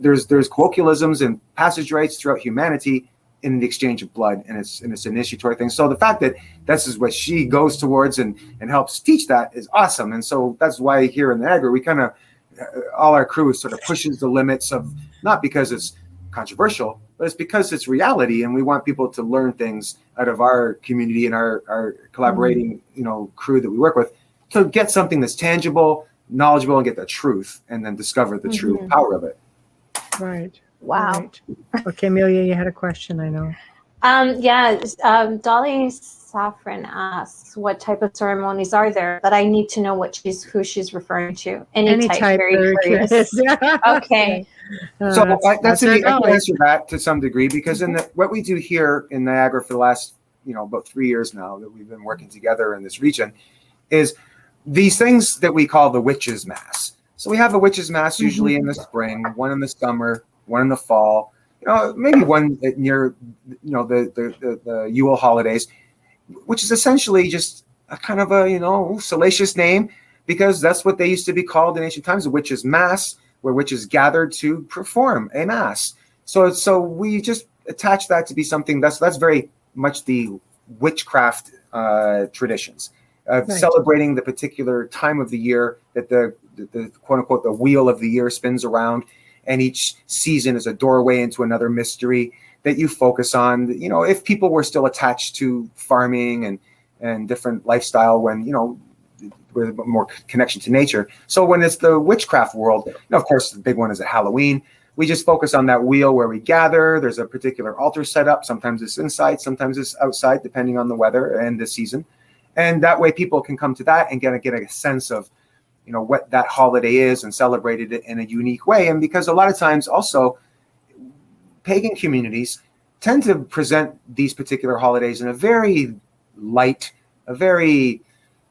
there's colloquialisms and passage rites throughout humanity in the exchange of blood, and it's initiatory thing. So the fact that this is what she goes towards and helps teach that is awesome. And so that's why here in Niagara, we kind of, all our crew sort of pushes the limits of, not because it's controversial, but it's because it's reality, and we want people to learn things out of our community and our collaborating, crew that we work with, to get something that's tangible, knowledgeable, and get the truth, and then discover the true power of it. Right. Wow. Right. Okay, Amelia, you had a question, I know. Dolly Saffron asks, what type of ceremonies are there? But I need to know who she's referring to. Any type, very curious. Okay. So I can answer that to some degree, because what we do here in Niagara for the last, about 3 years now that we've been working together in this region, is these things that we call the witches' mass. So we have a witches' mass usually in the spring, one in the summer, one in the fall, maybe one near, the Yule holidays, which is essentially just a kind of a, salacious name, because that's what they used to be called in ancient times, a witches' mass, where witches gathered to perform a mass. So we just attach that to be something that's very much the witchcraft traditions of celebrating the particular time of the year that the quote unquote the wheel of the year spins around. And each season is a doorway into another mystery that you focus on. If people were still attached to farming and different lifestyle when, with more connection to nature. So when it's the witchcraft world, of course, the big one is at Halloween. We just focus on that wheel where we gather. There's a particular altar set up. Sometimes it's inside, sometimes it's outside, depending on the weather and the season. And that way people can come to that and get a sense of, what that holiday is and celebrated it in a unique way. And because a lot of times also pagan communities tend to present these particular holidays in a very light, a very,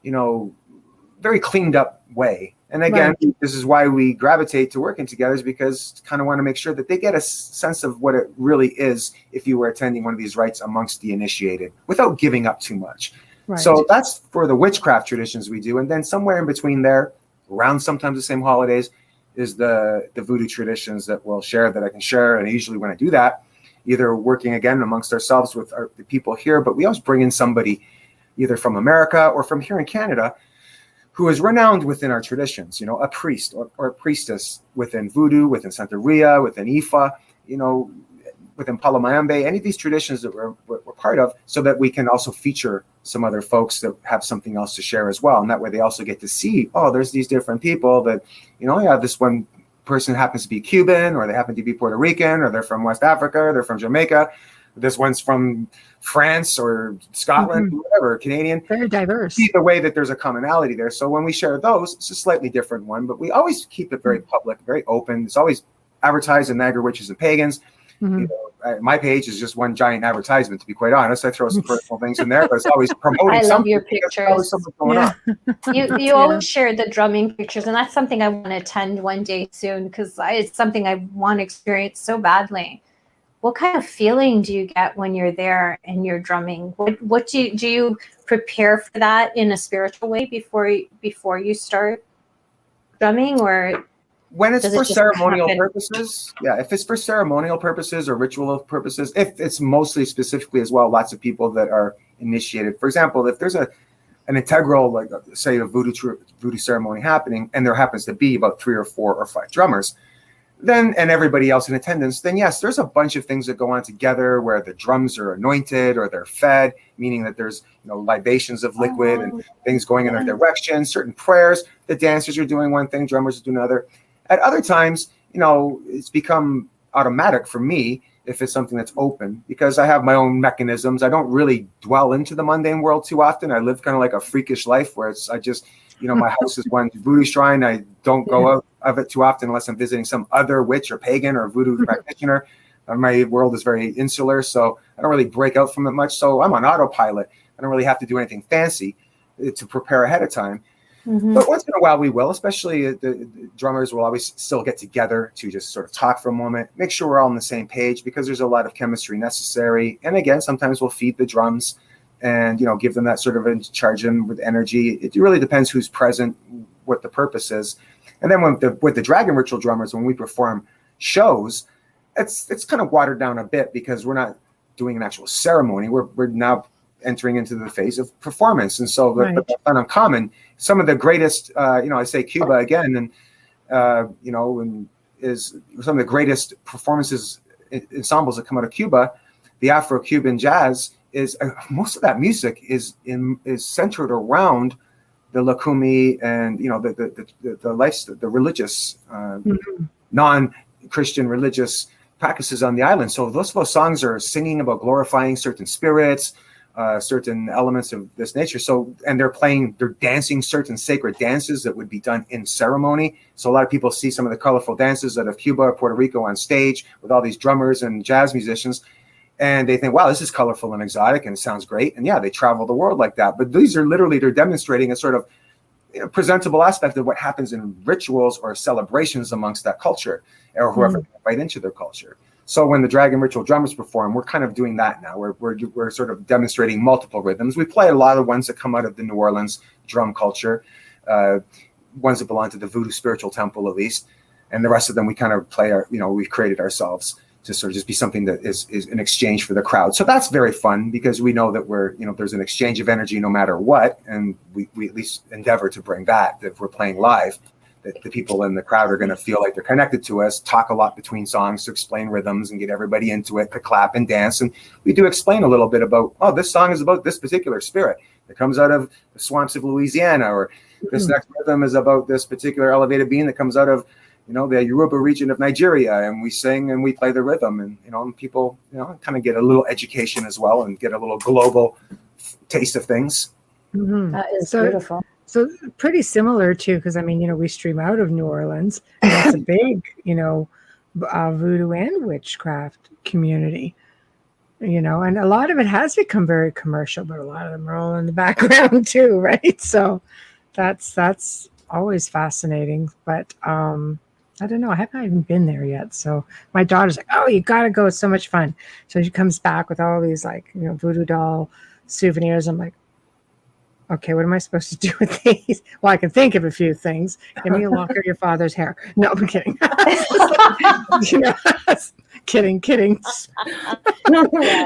very cleaned up way. And again, this is why we gravitate to working together, is because kind of want to make sure that they get a sense of what it really is if you were attending one of these rites amongst the initiated without giving up too much. Right. So that's for the witchcraft traditions we do. And then somewhere in between there, around sometimes the same holidays, is the voodoo traditions that we'll share, that I can share. And usually when I do that, either working again amongst ourselves with the people here, but we always bring in somebody either from America or from here in Canada who is renowned within our traditions, a priest or a priestess within voodoo, within Santeria, within Ifa, within Palomayambe, any of these traditions that we're part of, so that we can also feature some other folks that have something else to share as well. And that way they also get to see, oh, there's these different people that, this one person happens to be Cuban, or they happen to be Puerto Rican, or they're from West Africa, or they're from Jamaica. This one's from France or Scotland, whatever, Canadian. Very diverse. See the way that there's a commonality there. So when we share those, it's a slightly different one, but we always keep it very public, very open. It's always advertised in Niagara Witches and Pagans. My page is just one giant advertisement, to be quite honest. I throw some personal things in there, but it's always promoting something. I love your pictures. Going on. You always share the drumming pictures, and that's something I want to attend one day soon, because it's something I want to experience so badly. What kind of feeling do you get when you're there and you're drumming? What do you prepare for that in a spiritual way before you start drumming, or when it's for ceremonial purposes? Yeah, if it's for ceremonial purposes or ritual purposes, if it's mostly specifically as well, lots of people that are initiated. For example, if there's an integral, like say a voodoo ceremony happening, and there happens to be about 3 or 4 or 5 drummers, then, and everybody else in attendance, then yes, there's a bunch of things that go on together where the drums are anointed or they're fed, meaning that there's libations of liquid and things going in their direction, certain prayers. The dancers are doing one thing, drummers are doing another. At other times, it's become automatic for me if it's something that's open, because I have my own mechanisms. I don't really dwell into the mundane world too often. I live kind of like a freakish life where I just, my house is one voodoo shrine. I don't go out of it too often unless I'm visiting some other witch or pagan or voodoo practitioner. My world is very insular, so I don't really break out from it much. So I'm on autopilot. I don't really have to do anything fancy to prepare ahead of time. But once in a while we will, especially the drummers will always still get together to just sort of talk for a moment, make sure we're all on the same page, because there's a lot of chemistry necessary. And again, sometimes we'll feed the drums and, give them that sort of charge them with energy. It really depends who's present, what the purpose is. And then with the dragon ritual drummers, when we perform shows, it's kind of watered down a bit, because we're not doing an actual ceremony. We're now entering into the phase of performance. And so that's not uncommon. Some of the greatest, I say Cuba again, and, and is some of the greatest performances, ensembles that come out of Cuba. The Afro-Cuban jazz is, most of that music is centered around the Lakumi and, the religious, non-Christian religious practices on the island. So those songs are singing about glorifying certain spirits, certain elements of this nature. So, and they're dancing certain sacred dances that would be done in ceremony. So a lot of people see some of the colorful dances out of Cuba or Puerto Rico on stage with all these drummers and jazz musicians. And they think, wow, this is colorful and exotic and it sounds great. And yeah, they travel the world like that. But these are literally, they're demonstrating a sort of presentable aspect of what happens in rituals or celebrations amongst that culture, or whoever they invite into their culture. So when the dragon ritual drummers perform, we're kind of doing that now. We're sort of demonstrating multiple rhythms. We play a lot of ones that come out of the New Orleans drum culture, ones that belong to the Voodoo Spiritual Temple at least, and the rest of them we kind of play we've created ourselves to sort of just be something that is an exchange for the crowd. So that's very fun, because we know that there's an exchange of energy no matter what, and we at least endeavor to bring that if we're playing live, that the people in the crowd are going to feel like they're connected to us, talk a lot between songs to explain rhythms and get everybody into it, to clap and dance. And we do explain a little bit about, this song is about this particular spirit that comes out of the swamps of Louisiana, or this next rhythm is about this particular elevated being that comes out of, the Yoruba region of Nigeria, and we sing and we play the rhythm, and, and people, kind of get a little education as well and get a little global taste of things. That is beautiful. So pretty similar too, because we stream out of New Orleans, and that's a big, voodoo and witchcraft community, and a lot of it has become very commercial, but a lot of them are all in the background too, right? So that's always fascinating. But I don't know, I haven't even been there yet. So my daughter's like, "Oh, you gotta go! It's so much fun." So she comes back with all these voodoo doll souvenirs. I'm like, okay, what am I supposed to do with these? Well, I can think of a few things. Give me a lock of your father's hair. No, I'm kidding. Kidding.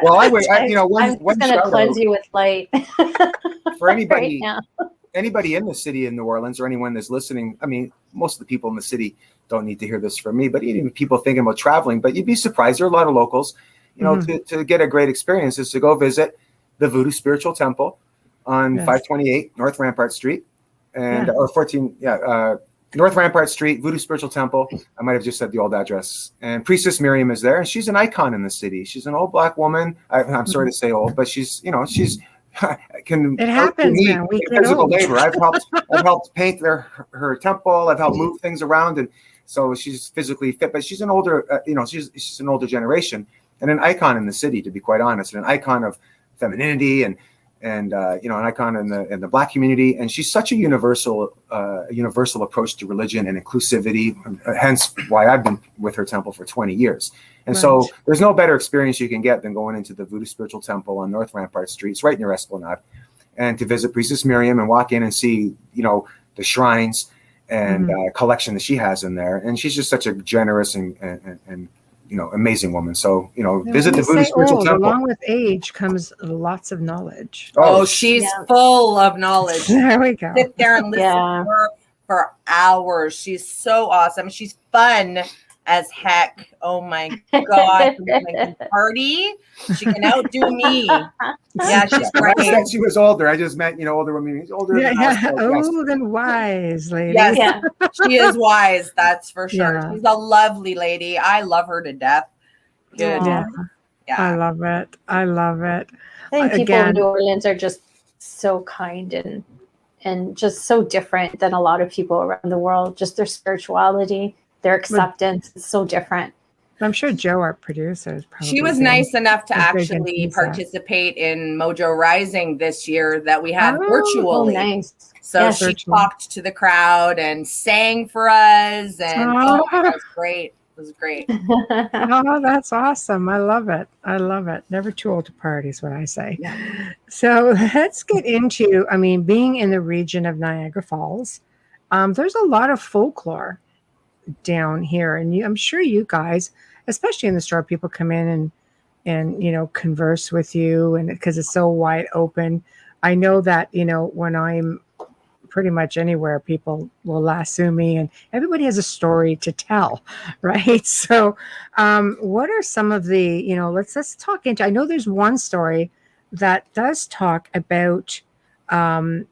Well, I'm just going to cleanse you with light. For anybody, right anybody in the city of New Orleans, or anyone that's listening, most of the people in the city don't need to hear this from me, but even people thinking about traveling, but you'd be surprised. There are a lot of locals you know, to get a great experience is to go visit the Voodoo Spiritual Temple on 528 North Rampart Street or 14, North Rampart Street, Voodoo Spiritual Temple. I might have just said the old address. And Priestess Miriam is there, and she's an icon in the city. She's an old Black woman. I'm sorry to say old, but she's, you know, she's can. It happens, man. We get physical old. labor. I've helped paint her temple. I've helped move things around, and so she's physically fit. But she's an older, you know, she's an older generation and an icon in the city, to be quite honest, and an icon of femininity and you know, an icon in the Black community. And she's such a universal approach to religion and inclusivity, hence why I've been with her temple for 20 years. And so there's no better experience you can get than going into the Voodoo Spiritual Temple on North Rampart Street. It's right near Esplanade, and to visit Priestess Miriam and walk in and see, you know, the shrines and collection that she has in there. And she's just such a generous and you know, amazing woman. So, you know, visit the Voodoo Spiritual Temple. Along with age comes lots of knowledge. Oh, she's full of knowledge. There we go. Sit there and listen to her for hours. She's so awesome. She's fun as heck. Oh my God. She can party. She can outdo me. Yeah, she's great. I said she was older. I just meant, you know, older women. Older. Oh, then wise lady. Yes, she is wise. That's for sure. Yeah. She's a lovely lady. I love her to death. Good. Yeah. I love it. I love it. I think people in New Orleans are just so kind and just so different than a lot of people around the world. Just their spirituality, their acceptance is so different. I'm sure Joe, our producer, is probably. She was nice enough to actually participate in Mojo Rising this year that we had virtually. Oh, nice. So she talked to the crowd and sang for us, and it was great. It was great. Oh, that's awesome. I love it. I love it. Never too old to party is what I say. Yeah. So let's get into, I mean, being in the region of Niagara Falls, there's a lot of folklore down here. And I'm sure you guys, especially in the store, people come in and you know, converse with you, and because it's so wide open. I know that, you know, when I'm pretty much anywhere, people will lasso me, and everybody has a story to tell, right? So what are some of the, you know, let's talk into, I know there's one story that does talk about a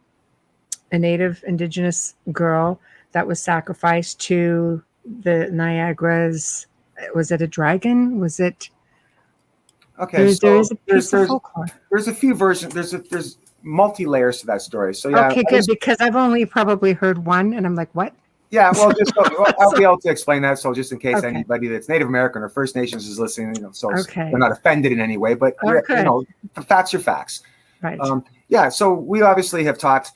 native indigenous girl that was sacrificed to the Niagara's, was it a dragon? Was it? Okay, there's a piece of folklore. There's a few versions. There's multi-layers to that story. So yeah. Okay, good, because I've only probably heard one, and I'm like, what? Yeah, well, I'll be able to explain that. So just in case anybody that's Native American or First Nations is listening, you know, so they're not offended in any way. But you know, the facts are facts. Right. Yeah. So we obviously have talked,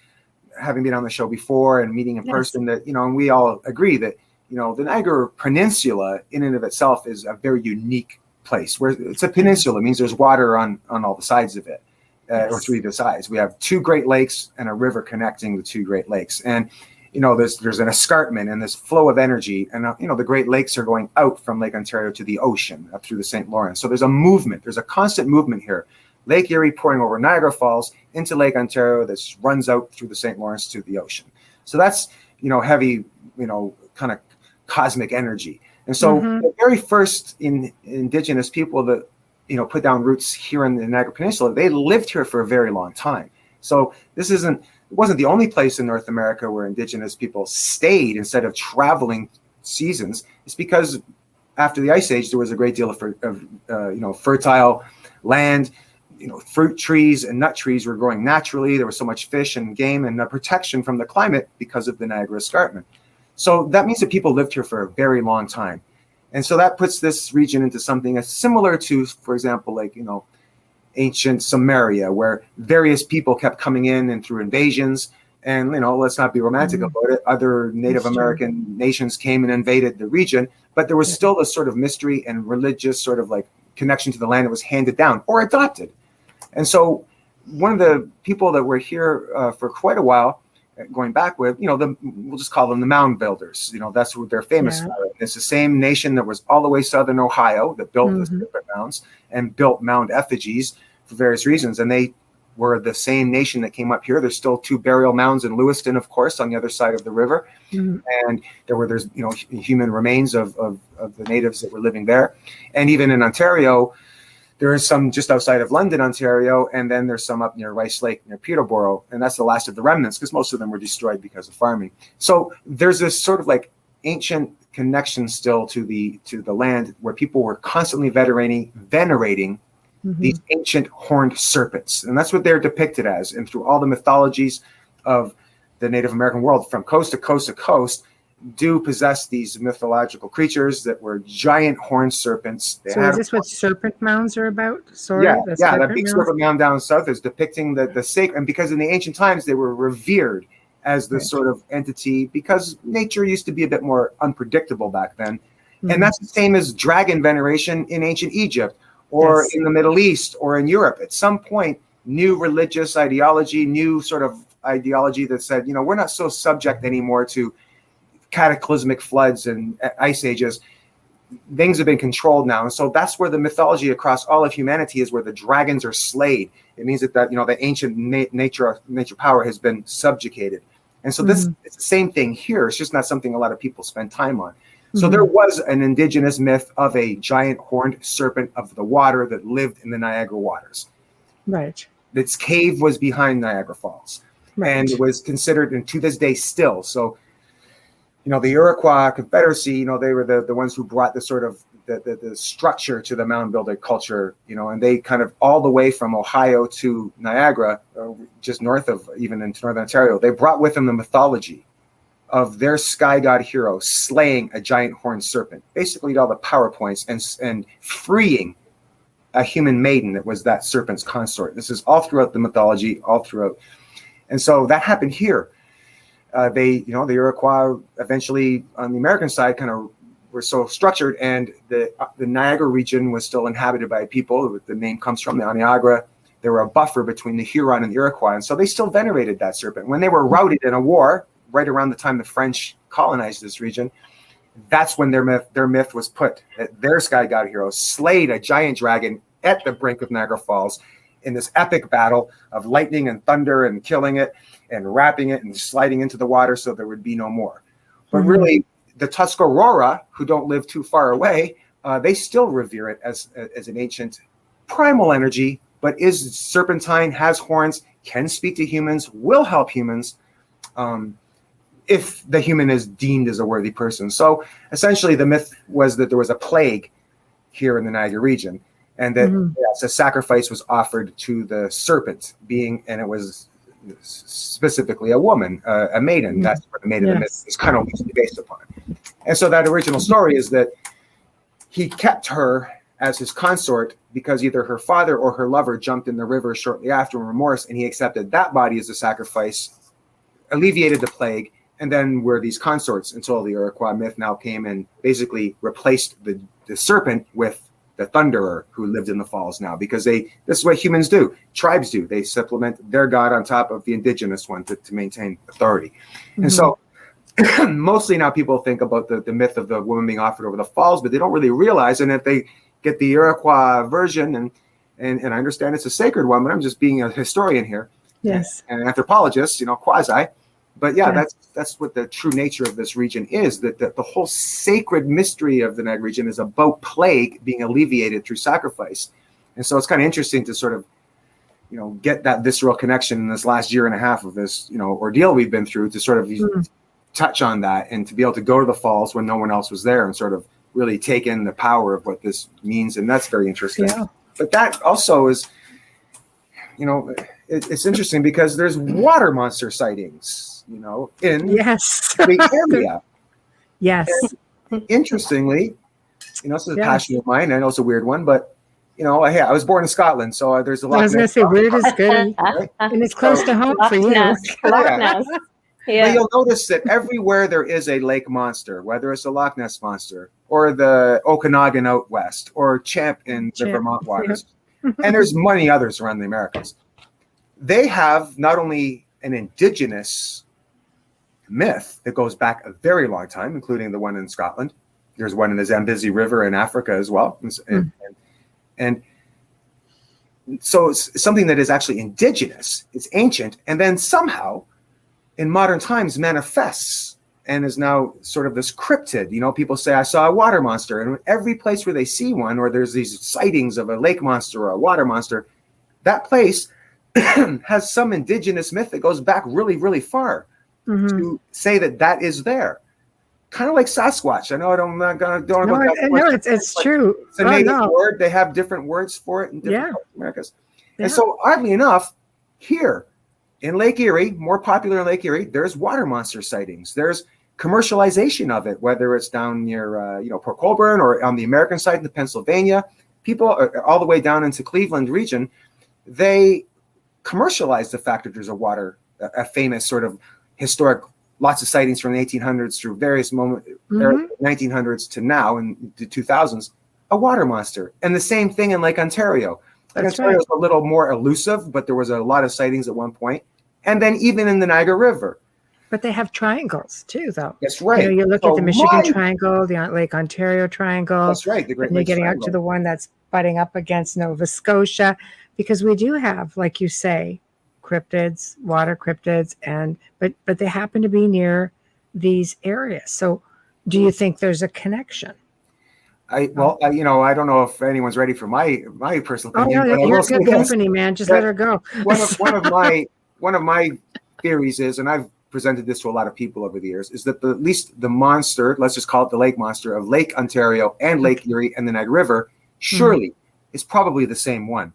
having been on the show before and meeting in person, that, you know, and we all agree that, you know, the Niagara Peninsula in and of itself is a very unique place. Where it's a peninsula, it means there's water on all the sides of it, or three of the sides. We have two Great Lakes and a river connecting the two Great Lakes, and you know, there's an escarpment and this flow of energy, and you know, the Great Lakes are going out from Lake Ontario to the ocean up through the St. Lawrence. So there's a movement. There's a constant movement here. Lake Erie pouring over Niagara Falls into Lake Ontario that runs out through the St. Lawrence to the ocean. So that's, you know, heavy, you know, kind of cosmic energy. And so the very first indigenous people that, you know, put down roots here in the Niagara Peninsula, they lived here for a very long time. So it wasn't the only place in North America where indigenous people stayed instead of traveling seasons. It's because after the Ice Age, there was a great deal of you know, fertile land. You know, fruit trees and nut trees were growing naturally. There was so much fish and game and protection from the climate because of the Niagara Escarpment. So that means that people lived here for a very long time. And so that puts this region into something that's similar to, for example, like, you know, ancient Samaria, where various people kept coming in and through invasions. And, you know, let's not be romantic about it. Other Native American nations came and invaded the region, but there was still a sort of mystery and religious sort of like connection to the land that was handed down or adopted. And so one of the people that were here for quite a while, going back with, you know, we'll just call them the mound builders. You know, that's what they're famous for. It's the same nation that was all the way southern Ohio that built the different mounds and built mound effigies for various reasons. And they were the same nation that came up here. There's still two burial mounds in Lewiston, of course, on the other side of the river. And there's, you know, human remains of the natives that were living there. And even in Ontario, There is some just outside of London, Ontario, and then there's some up near Rice Lake, near Peterborough, and that's the last of the remnants because most of them were destroyed because of farming. So there's this sort of like ancient connection still to the land where people were constantly venerating these ancient horned serpents, and that's what they're depicted as. And through all the mythologies of the Native American world, from coast to coast to coast, do possess these mythological creatures that were giant horned serpents. So is this what serpent mounds are about? Yeah, that big serpent mound down south is depicting the sacred, and because in the ancient times they were revered as this sort of entity, because nature used to be a bit more unpredictable back then. And that's the same as dragon veneration in ancient Egypt, or in the Middle East, or in Europe. At some point, new religious ideology, new sort of ideology that said, you know, we're not so subject anymore to cataclysmic floods and ice ages. Things have been controlled now. And so that's where the mythology across all of humanity is, where the dragons are slayed. It means that you know, the ancient nature power has been subjugated. And so this it's the same thing here. It's just not something a lot of people spend time on. So there was an indigenous myth of a giant horned serpent of the water that lived in the Niagara waters. Right. Its cave was behind Niagara Falls. Right. And it was considered, and to this day still. So, you know, the Iroquois Confederacy, you know, they were the ones who brought the sort of the structure to the mound builder culture, you know, and they kind of all the way from Ohio to Niagara, just north of even into Northern Ontario, they brought with them the mythology of their sky god hero slaying a giant horned serpent, basically all the PowerPoints and freeing a human maiden that was that serpent's consort. This is all throughout the mythology, all throughout. And so that happened here. The Iroquois eventually on the American side kind of were so structured, and the Niagara region was still inhabited by people. The name comes from the Niagara. There were a buffer between the Huron and the Iroquois, and so they still venerated that serpent. When they were routed in a war, right around the time the French colonized this region, that's when their myth was put. Their sky god hero slayed a giant dragon at the brink of Niagara Falls in this epic battle of lightning and thunder and killing it and wrapping it and sliding into the water so there would be no more. But really, the Tuscarora, who don't live too far away, they still revere it as an ancient primal energy, but is serpentine, has horns, can speak to humans, will help humans, if the human is deemed as a worthy person. So essentially the myth was that there was a plague here in the Niagara region, and that a sacrifice was offered to the serpent being, and it was specifically a woman, a maiden. That's what the maiden of the myth is kind of loosely based upon. And so that original story is that he kept her as his consort because either her father or her lover jumped in the river shortly after in remorse, and he accepted that body as a sacrifice, alleviated the plague, and then were these consorts until the Iroquois myth now came and basically replaced the serpent with the thunderer who lived in the falls now, because this is what humans do. Tribes do. They supplement their god on top of the indigenous one to maintain authority. And so mostly now people think about the myth of the woman being offered over the falls, but they don't really realize, and if they get the Iroquois version, and I understand it's a sacred one, but I'm just being a historian here. Yes. And an anthropologist, quasi. But that's what the true nature of this region is, that the whole sacred mystery of the Niagara region is about plague being alleviated through sacrifice. And so it's kind of interesting to sort of, get that visceral connection in this last year and a half of this, ordeal we've been through, to sort of touch on that and to be able to go to the falls when no one else was there and sort of really take in the power of what this means. And that's very interesting. Yeah. But that also is, it's interesting because there's water monster sightings, in the area. Yes. And interestingly, this is a passion of mine. I know it's a weird one, but I was born in Scotland, so there's a lot. I was going to say weird is good, right? And it's close to home for you. Yeah. But you'll notice that everywhere there is a lake monster, whether it's a Loch Ness monster or the Okanagan out west or Champ in the Vermont waters, and there's many others around the Americas. They have not only an indigenous myth that goes back a very long time, including the one in Scotland. There's one in the Zambezi River in Africa as well. And so it's something that is actually indigenous, it's ancient, and then somehow in modern times manifests and is now sort of this cryptid. You know, people say, I saw a water monster. And every place where they see one, or there's these sightings of a lake monster or a water monster, that place has some indigenous myth that goes back really, really far to say that that is there. Kind of like Sasquatch. I know I'm not going to go No, that no, it's true. It's a native word. They have different words for it in different parts of Americas. Yeah. And so, oddly enough, here in Lake Erie, more popular in Lake Erie, there's water monster sightings. There's commercialization of it, whether it's down near, Port Colborne or on the American side in Pennsylvania. People all the way down into Cleveland region, they commercialize the fact that there's a famous sort of historic, lots of sightings from the 1800s through various moments, 1900s to now in the 2000s, a water monster. And the same thing in Lake Ontario. Lake Ontario is a little more elusive, but there was a lot of sightings at one point. And then even in the Niagara River. But they have triangles too, though. That's right. You look at the Michigan Triangle, the Lake Ontario Triangle. That's right. The Great and you're getting out to the one that's butting up against Nova Scotia, because we do have, like you say, cryptids, water cryptids, but they happen to be near these areas. So, do you think there's a connection? I don't know if anyone's ready for my personal opinion. Oh, no, you're good company, man. Just let her go. One of my theories is, and I've presented this to a lot of people over the years, is that at least the monster, let's just call it the lake monster of Lake Ontario and Lake Erie and the Niagara River, surely is probably the same one,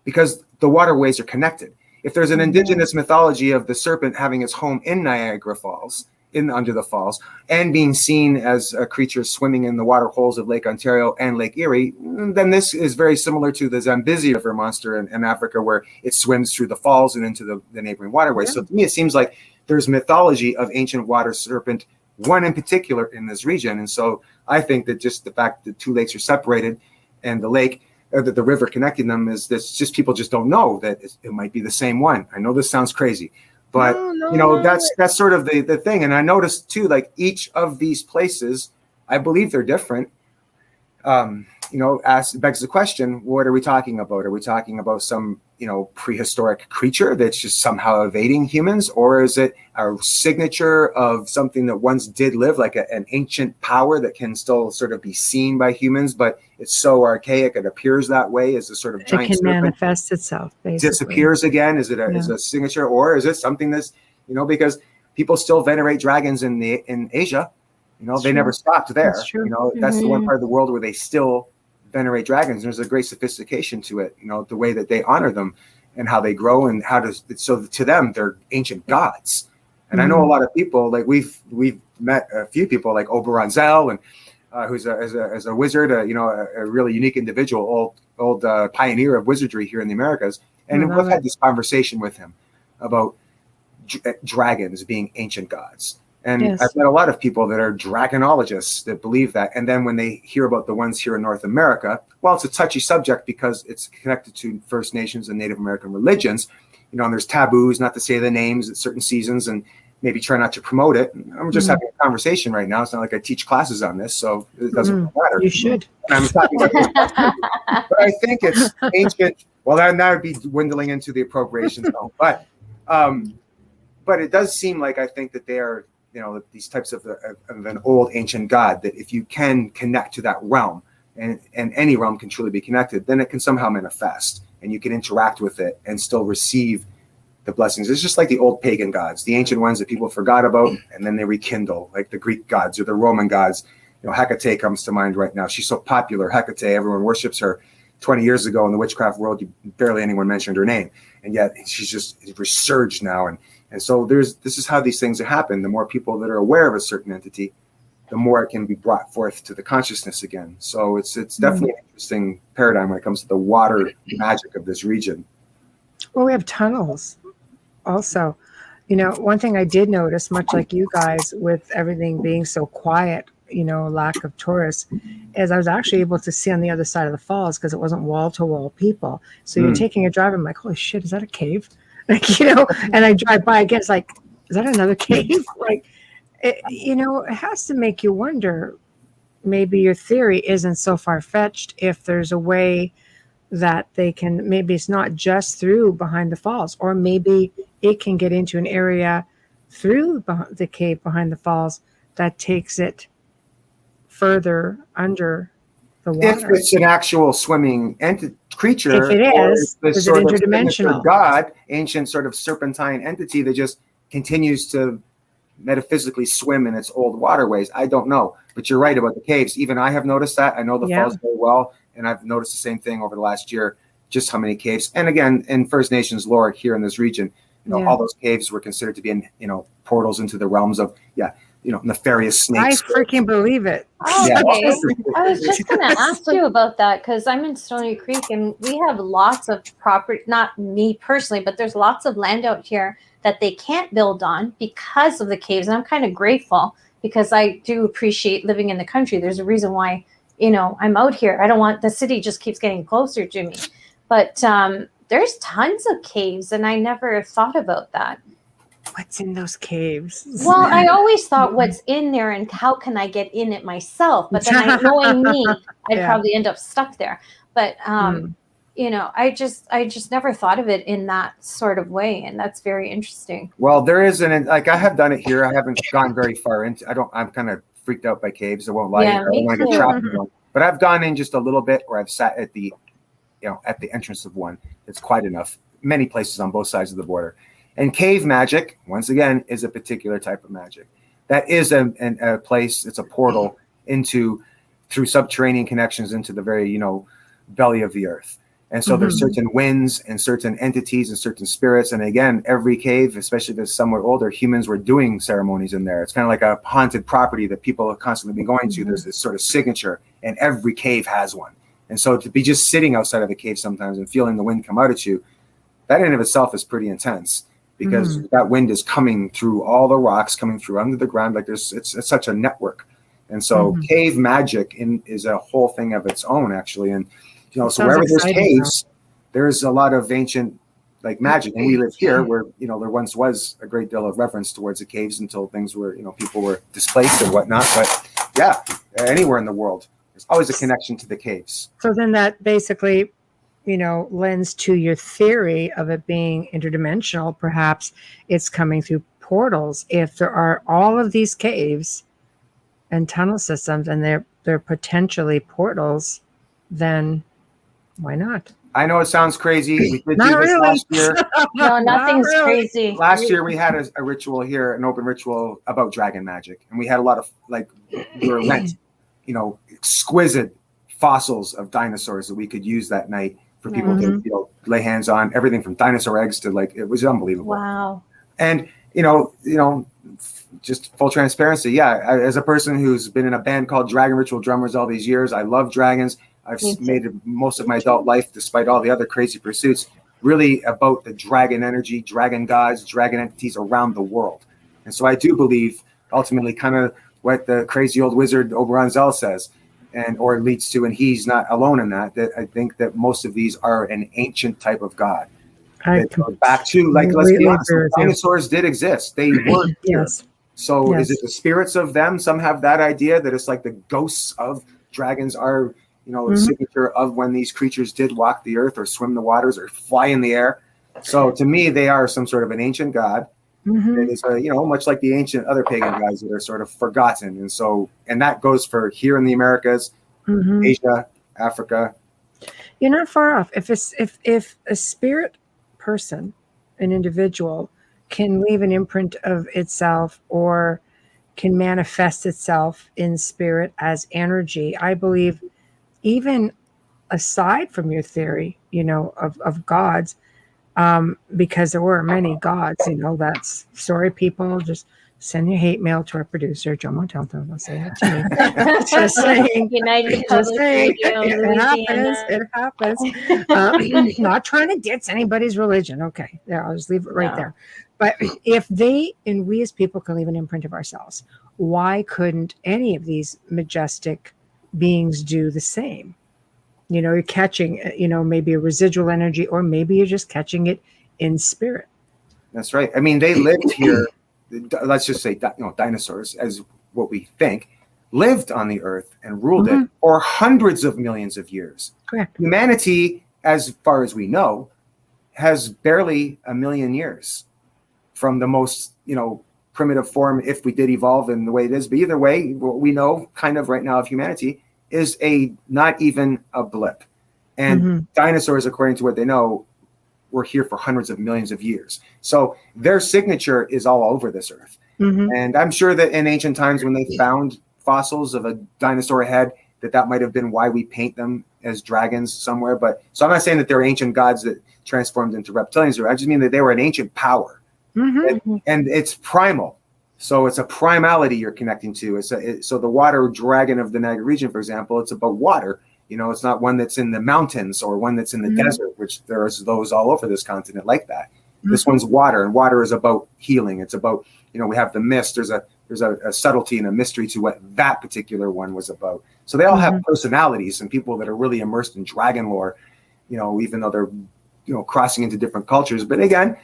because the waterways are connected. If there's an indigenous mythology of the serpent having its home in Niagara Falls, under the falls, and being seen as a creature swimming in the water holes of Lake Ontario and Lake Erie, then this is very similar to the Zambezi River monster in Africa, where it swims through the falls and into the neighboring waterways. So to me, it seems like there's mythology of ancient water serpent, one in particular in this region. And so I think that just the fact that two lakes are separated and the river connecting them is this, just people just don't know that it might be the same one. I know this sounds crazy, but that's sort of the thing. And I noticed too, like each of these places, I believe they're different. Begs the question, what are we talking about? Are we talking about some, prehistoric creature that's just somehow evading humans? Or is it a signature of something that once did live, like an ancient power that can still sort of be seen by humans, but it's so archaic it appears that way as a sort of giant serpent? It can manifest itself, basically. Disappears again? Is it is a signature? Or is it something that's, because people still venerate dragons in Asia? They never stopped there. That's true. That's the one part of the world where they still venerate dragons. There's a great sophistication to it, the way that they honor them and how they grow and so to them, they're ancient gods. And I know a lot of people, like we've met a few people like Oberon Zell, and who's a wizard, a really unique individual, old pioneer of wizardry here in the Americas. And we've had this conversation with him about dragons being ancient gods. And I've met a lot of people that are dragonologists that believe that. And then when they hear about the ones here in North America, well, it's a touchy subject because it's connected to First Nations and Native American religions, and there's taboos not to say the names at certain seasons and maybe try not to promote it. I'm just having a conversation right now. It's not like I teach classes on this, so it doesn't matter. You should. I'm talking about this, but I think it's ancient. Well, that would be dwindling into the appropriation zone. But it does seem like I think that they are, these types of an old ancient god, that if you can connect to that realm, and any realm can truly be connected, then it can somehow manifest and you can interact with it and still receive the blessings. It's just like the old pagan gods, the ancient ones that people forgot about, and then they rekindle, like the Greek gods or the Roman gods. Hecate comes to mind right now. She's so popular. Hecate, everyone worships her. 20 years ago in the witchcraft world, barely anyone mentioned her name. And yet she's just resurged now. And so this is how these things happen. The more people that are aware of a certain entity, the more it can be brought forth to the consciousness again. So it's definitely an interesting paradigm when it comes to the water magic of this region. Well, we have tunnels also. One thing I did notice, much like you guys, with everything being so quiet, lack of tourists, is I was actually able to see on the other side of the falls because it wasn't wall-to-wall people. So you're taking a drive, I'm like, holy shit, is that a cave? And I drive by again, it's like, is that another cave? It has to make you wonder, maybe your theory isn't so far-fetched if there's a way that they can, maybe it's not just through behind the falls, or maybe it can get into an area through the cave behind the falls that takes it further under the If water? it's an actual swimming creature, If it or is, this is it sort of interdimensional? signature god, ancient sort of serpentine entity that just continues to metaphysically swim in its old waterways. I don't know, but you're right about the caves. Even I have noticed that. I know the falls very well, and I've noticed the same thing over the last year, just how many caves. And again, in First Nations lore here in this region, all those caves were considered to be portals into the realms of nefarious snakes. I freaking believe it. Oh, Yeah. okay. I was just going to ask you about that because I'm in Stony Creek and we have lots of property, not me personally, but there's lots of land out here that they can't build on because of the caves. And I'm kind of grateful because I do appreciate living in the country. There's a reason why, I'm out here. I don't want the city just keeps getting closer to me. But there's tons of caves and I never thought about that. What's in those caves? Well, I always thought what's in there and how can I get in it myself? But then knowing me, I'd probably end up stuck there. But I just never thought of it in that sort of way, and that's very interesting. Well, there is I have done it here. I haven't gone very far into. I'm kind of freaked out by caves. I won't lie. Yeah, I don't want to get me trapped in one. But I've gone in just a little bit, where I've sat at the entrance of one. It's quite enough. Many places on both sides of the border. And cave magic, once again, is a particular type of magic. That is a place. It's a portal through subterranean connections into the very belly of the earth. And so there's certain winds and certain entities and certain spirits. And again, every cave, especially if it's somewhat older, humans were doing ceremonies in there. It's kind of like a haunted property that people have constantly been going to. There's this sort of signature, and every cave has one. And so to be just sitting outside of the cave sometimes and feeling the wind come out at you, that in and of itself is pretty intense. Because that wind is coming through all the rocks, coming through under the ground. Like it's such a network. And so cave magic is a whole thing of its own, actually. And, so wherever there's caves, there's a lot of ancient magic. And we live here where, there once was a great deal of reverence towards the caves until things were, people were displaced and whatnot. But yeah, anywhere in the world, there's always a connection to the caves. So then that basically lends to your theory of it being interdimensional. Perhaps it's coming through portals. If there are all of these caves and tunnel systems and they're potentially portals, then why not? I know it sounds crazy. We did Not do this really. last year. No, nothing's crazy. Last year we had a ritual here, an open ritual about dragon magic. And we had a lot of we were lent, exquisite fossils of dinosaurs that we could use that night for people to lay hands on, everything from dinosaur eggs to it was unbelievable. Wow. And just full transparency, as a person who's been in a band called Dragon Ritual Drummers all these years, I love dragons. I've made most of my adult life, despite all the other crazy pursuits, really about the dragon energy, dragon gods, dragon entities around the world. And so I do believe ultimately kind of what the crazy old wizard Oberon Zell says, or leads to, and he's not alone in that I think that most of these are an ancient type of god. That go back to, let's be honest, dinosaurs did exist. They were here. So is it the spirits of them? Some have that idea that it's like the ghosts of dragons are, a signature of when these creatures did walk the earth or swim the waters or fly in the air. So to me, they are some sort of an ancient god. That is, much like the ancient other pagan gods that are sort of forgotten. And that goes for here in the Americas, Asia, Africa. You're not far off. If a spirit person, an individual, can leave an imprint of itself or can manifest itself in spirit as energy, I believe, even aside from your theory, of gods, because there were many gods, that's sorry, people, just send your hate mail to our producer, Joe Montalto. Don't say that to me. Just saying. United Public Radio, it happens. Not trying to ditch anybody's religion. Okay. Yeah, I'll just leave it right there. But if they and we as people can leave an imprint of ourselves, why couldn't any of these majestic beings do the same? You're catching, maybe a residual energy, or maybe you're just catching it in spirit. That's right. I mean, they lived here. Let's just say, dinosaurs, as what we think, lived on the earth and ruled it for hundreds of millions of years. Correct. Humanity, as far as we know, has barely 1 million years from the most, primitive form if we did evolve in the way it is. But either way, what we know kind of right now of humanity is not even a blip. And dinosaurs, according to what they know, were here for hundreds of millions of years. So their signature is all over this earth. And I'm sure that in ancient times when they found fossils of a dinosaur head, that might have been why we paint them as dragons somewhere. But so I'm not saying that they're ancient gods that transformed into reptilians. I just mean that they were an ancient power. And it's primal. So it's a primality you're connecting to. So the water dragon of the Niagara region, for example, it's about water. You know, it's not one that's in the mountains or one that's in the desert, which there's those all over this continent like that. This one's water, and water is about healing. It's about, you know, we have the mist. There's a subtlety and a mystery to what that particular one was about. So they all have personalities, and people that are really immersed in dragon lore, you know, even though they're, you know, crossing into different cultures. But again,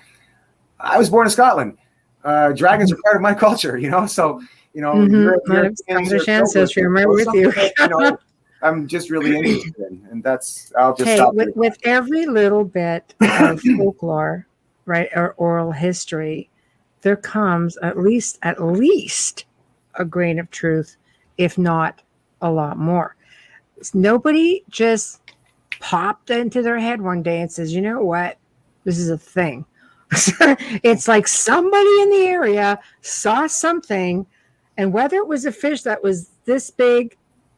I was born in Scotland. Dragons are part of my culture, you know. So, you know, Scottish ancestry. I'm right with you. You know, I'm just really interested in, and I'll just stop with every little bit of folklore, right, or oral history, there comes at least a grain of truth, if not a lot more. Nobody just popped into their head one day and says, you know what, this is a thing. It's like somebody in the area saw something, and whether it was a fish that was this big,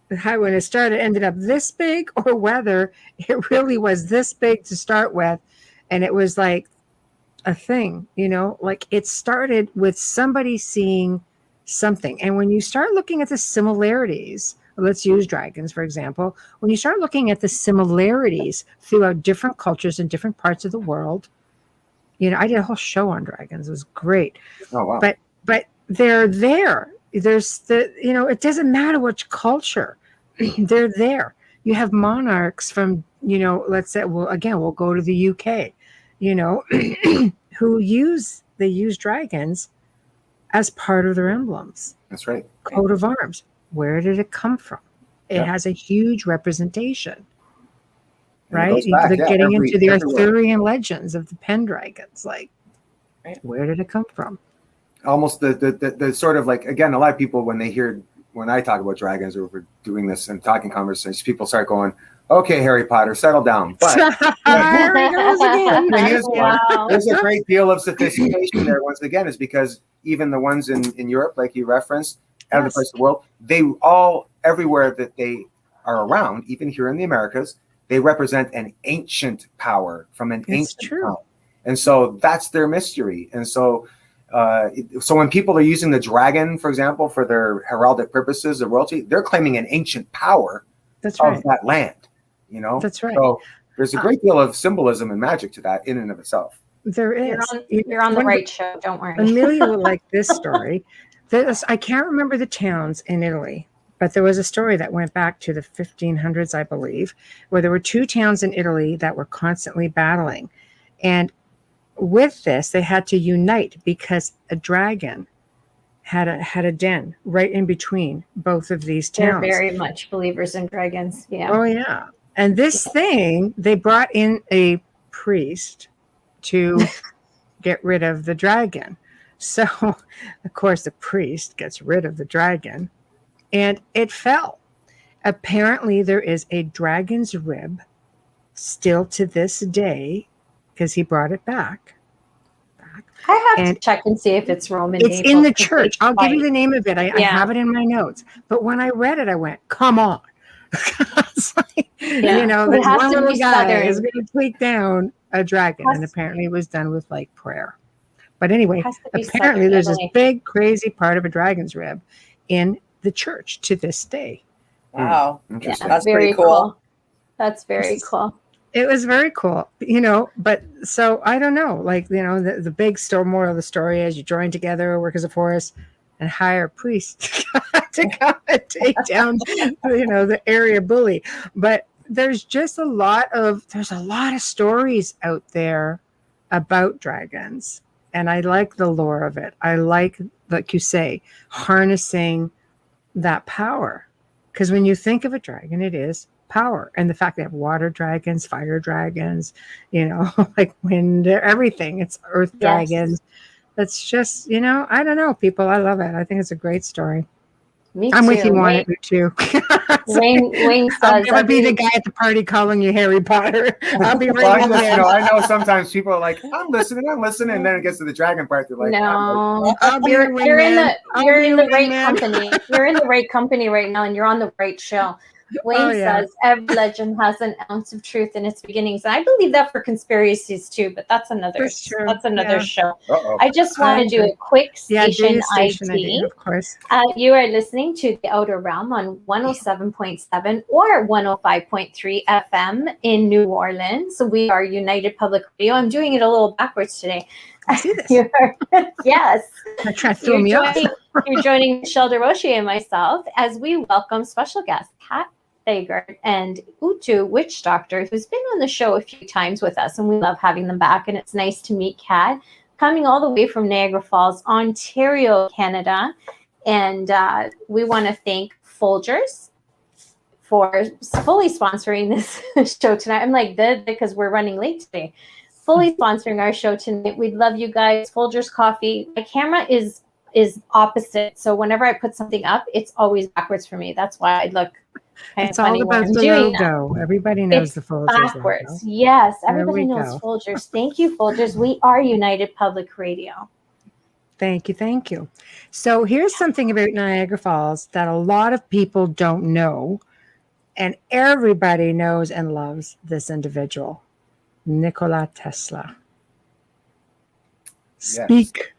when it started ended up this big, or whether it really was this big to start with, and it was like a thing, you know, like it started with somebody seeing something. And when you start looking at the similarities, let's use dragons, for example, when you start looking at the similarities throughout different cultures in different parts of the world, you know, I did a whole show on dragons. It was great. Oh, wow. But they're there. There's you know, it doesn't matter which culture, they're there. You have monarchs from, you know, let's say, well, again, we'll go to the UK, you know, who use dragons as part of their emblems. That's right. Coat of arms. Where did it come from? It has a huge representation. Right? Getting into the Arthurian legends of the Pendragons. Like, where did it come from? Almost the sort of like, again, a lot of people, when I talk about dragons, or we're doing this and talking conversations, people start going, okay, Harry Potter, settle down. But there's a great deal of sophistication there. Once again, is because even the ones in Europe, like you referenced, other parts of the world, they all, everywhere that they are around, even here in the Americas, they represent an ancient power from an ancient time. And so that's their mystery. And so when people are using the dragon, for example, for their heraldic purposes, the royalty, they're claiming an ancient power of that land. You know? That's right. So there's a great deal of symbolism and magic to that in and of itself. There is. You're on the right show. Don't worry. Amelia will like this story. I can't remember the towns in Italy, but there was a story that went back to the 1500s, I believe, where there were two towns in Italy that were constantly battling. And with this, they had to unite because a dragon had a den right in between both of these towns. They're very much believers in dragons. Yeah. Oh, yeah. And this thing, they brought in a priest to get rid of the dragon. So, of course, the priest gets rid of the dragon, and it fell. Apparently, there is a dragon's rib still to this day because he brought it back. I have to check and see if it's Roman. It's in the church. I'll give you the name of it. I have it in my notes. But when I read it, I went, come on. You know, this one little guy is going to take down a dragon. And apparently it was done with like prayer. But anyway, apparently there's this big, crazy part of a dragon's rib in the church to this day. Wow. Interesting. That's very cool. That's very cool. It was very cool, you know, but so I don't know, like, you know, the big moral of the story is you join together, work as a force, and hire a priest to come and take down, you know, the area bully. But there's just a lot of stories out there about dragons. And I like the lore of it. I like you say, harnessing that power. Because when you think of a dragon, it is power. And the fact they have water dragons, fire dragons, you know, like wind, everything. It's earth dragons. It's just, I don't know, people. I love it. I think it's a great story. Me I'm too. with you on it too. Wayne I'll says, never be the guy at the party calling you Harry Potter. I'll be Well, right there. I know sometimes people are like, I'm listening, and then it gets to the dragon part, they're like, no, I'll be you're your in wingman. you're in the right wingman. company. You're in the right company right now, and you're on the right show. Wayne yeah. says every legend has an ounce of truth in its beginnings, and I believe that for conspiracies too. But that's another show. Uh-oh. I just want to do a quick station ID, ID. of course. You are listening to The Outer Realm on 107.7 or 105.3 FM in New Orleans. So we are United Public Radio. I'm doing it a little backwards today. I see this. Yes. I try to throw me off. You're joining Michelle Desrochers and myself as we welcome special guest Cat, Thagard, and Utu, Witchdoctor, who's been on the show a few times with us, and we love having them back. And it's nice to meet Cat, coming all the way from Niagara Falls, Ontario, Canada. And we want to thank Folgers for fully sponsoring this show tonight. I'm like, because we're running late today. Fully sponsoring our show tonight. We'd love you guys. Folgers Coffee. My camera is opposite, so whenever I put something up, it's always backwards for me. That's why I look kind it's of funny all about when I'm the doing logo. that. Everybody knows the Folgers backwards. logo. Yes, There everybody we knows go. Folgers. Thank you, Folgers. We are United Public Radio. Thank you. So here's something about Niagara Falls that a lot of people don't know, and everybody knows and loves this individual, Nikola Tesla. Speak.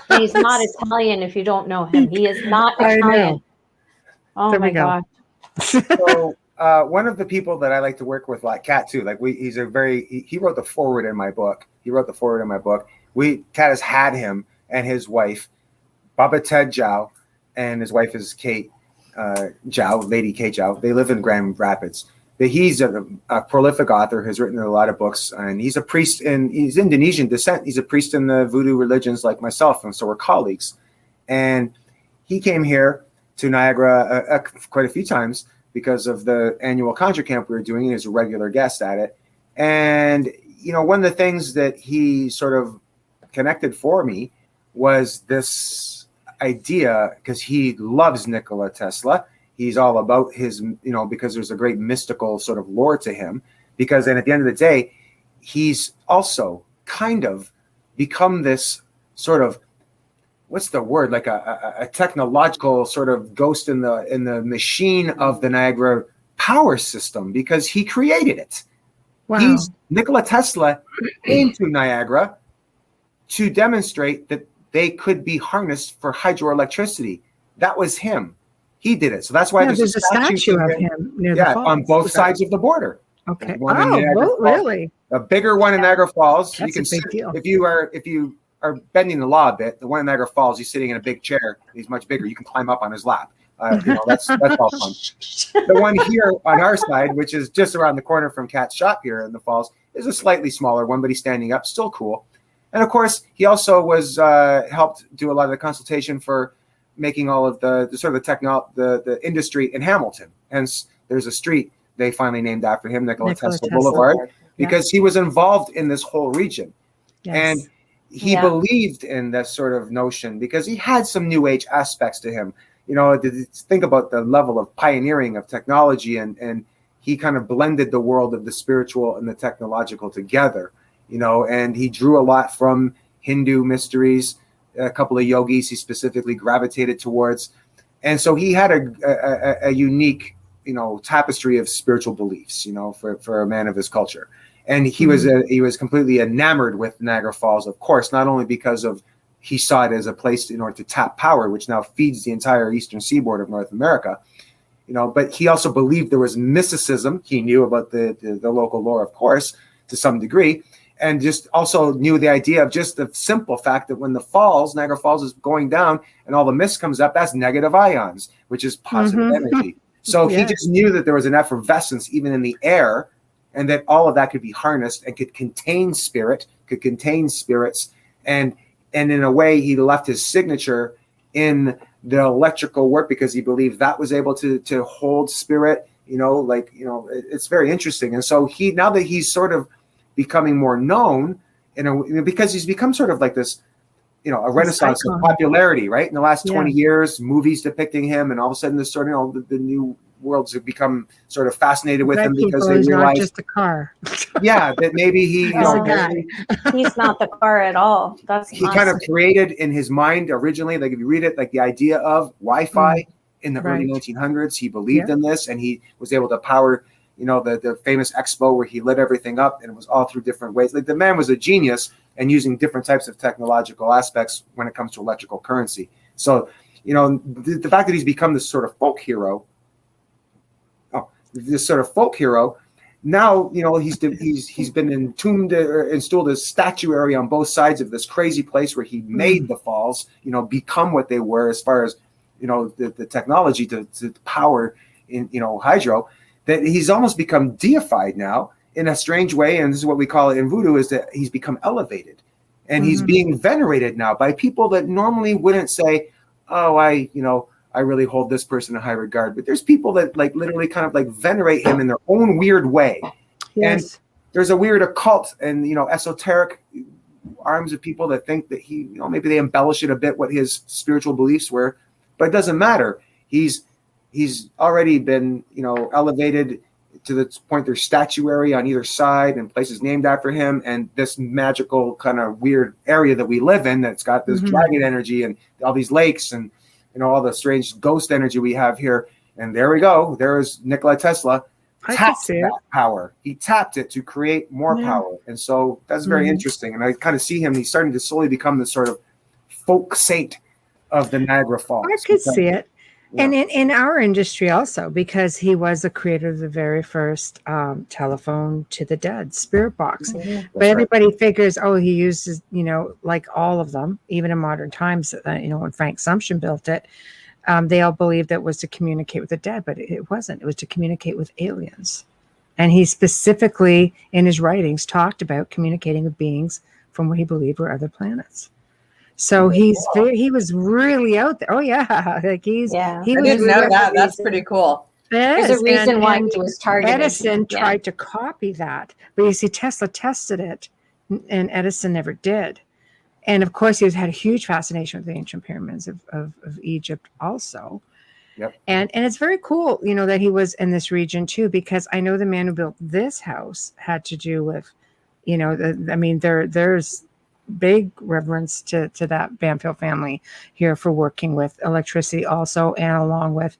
He's not Italian if you don't know him. He is not I Italian. know. Oh There we my go. God. So one of the people that I like to work with, like Cat too, he wrote the foreword in my book. Cat has had him and his wife, Baba Ted Zhao, and his wife is Kate Zhao, Lady Kate Zhao. They live in Grand Rapids. He's a prolific author, has written a lot of books, and he's a priest he's Indonesian descent. He's a priest in the voodoo religions like myself, and so we're colleagues. And he came here to Niagara quite a few times because of the annual conjure camp we were doing. He was a regular guest at it. And, one of the things that he sort of connected for me was this idea, because he loves Nikola Tesla. He's all about his, because there's a great mystical sort of lore to him. Because then at the end of the day, he's also kind of become this sort of, what's the word, like a technological sort of ghost in the machine of the Niagara power system, because he created it. Wow. Nikola Tesla came to Niagara to demonstrate that they could be harnessed for hydroelectricity. That was him. He did it. So that's why there's a statue of him near the falls. On both sides of the border. Okay. Really? A bigger one in Niagara Falls. That's a big deal. If you are bending the law a bit, the one in Niagara Falls, he's sitting in a big chair. He's much bigger. You can climb up on his lap. That's all fun. The one here on our side, which is just around the corner from Cat's shop here in the Falls, is a slightly smaller one, but he's standing up, still cool. And of course, he also was helped do a lot of the consultation for making all of the sort of the industry in Hamilton. Hence, there's a street they finally named after him, Nikola Tesla Boulevard, because he was involved in this whole region. Yes. And he believed in this sort of notion because he had some new age aspects to him. Think about the level of pioneering of technology, and he kind of blended the world of the spiritual and the technological together, and he drew a lot from Hindu mysteries, a couple of yogis he specifically gravitated towards. And so he had a unique, tapestry of spiritual beliefs, for a man of his culture. And he was completely enamored with Niagara Falls, of course, not only because of he saw it as a place in order to tap power, which now feeds the entire eastern seaboard of North America, but he also believed there was mysticism. He knew about the local lore, of course, to some degree, and just also knew the idea of just the simple fact that when Niagara Falls is going down and all the mist comes up, that's negative ions, which is positive energy. So he just knew that there was an effervescence even in the air, and that all of that could be harnessed and could contain spirits. And in a way, he left his signature in the electrical work because he believed that was able to hold spirit, it's very interesting. And so now that he's sort of becoming more known, because he's become sort of like this a renaissance of popularity, right? In the last 20 years, movies depicting him, and all of a sudden, this sort of, the new worlds have become sort of fascinated with him because they realize not just a car. That maybe he, he's not the car at all. He kind of created in his mind originally, like if you read it, like the idea of Wi-Fi in the early 1900s. He believed in this, and he was able to power, the famous expo where he lit everything up, and it was all through different ways. Like the man was a genius and using different types of technological aspects when it comes to electrical currency. So, the fact that he's become this sort of folk hero. Now, he's been entombed or installed as statuary on both sides of this crazy place where he made the falls, become what they were as far as, the technology to power in, hydro, that he's almost become deified now in a strange way. And this is what we call it in voodoo, is that he's become elevated, and he's being venerated now by people that normally wouldn't say, oh, I really hold this person in high regard, but there's people that like literally kind of like venerate him in their own weird way. Yes. And there's a weird occult and, esoteric arms of people that think that he, maybe they embellish it a bit what his spiritual beliefs were, but it doesn't matter. He's already been, elevated to the point there's statuary on either side and places named after him. And this magical kind of weird area that we live in, that's got this dragon energy and all these lakes and, all the strange ghost energy we have here. And there we go. There's Nikola Tesla. Tapped that power. He tapped it to create more power. And so that's very interesting. And I kind of see him. He's starting to slowly become this sort of folk saint of the Niagara Falls. I could see it. Yeah. And in our industry also, because he was the creator of the very first telephone to the dead spirit box. But everybody figures, he uses, like all of them, even in modern times, when Frank Sumption built it, they all believed that it was to communicate with the dead, but it wasn't. It was to communicate with aliens. And he specifically, in his writings, talked about communicating with beings from what he believed were other planets. So he was really out there. Oh yeah, like he I didn't know that. That's pretty cool. There's a reason why he was targeted. Edison tried to copy that, but you see, Tesla tested it, and Edison never did. And of course, he had a huge fascination with the ancient pyramids of Egypt, also. Yep. And it's very cool, that he was in this region too, because I know the man who built this house had to do with, there's big reverence to that Banfield family here for working with electricity also, and along with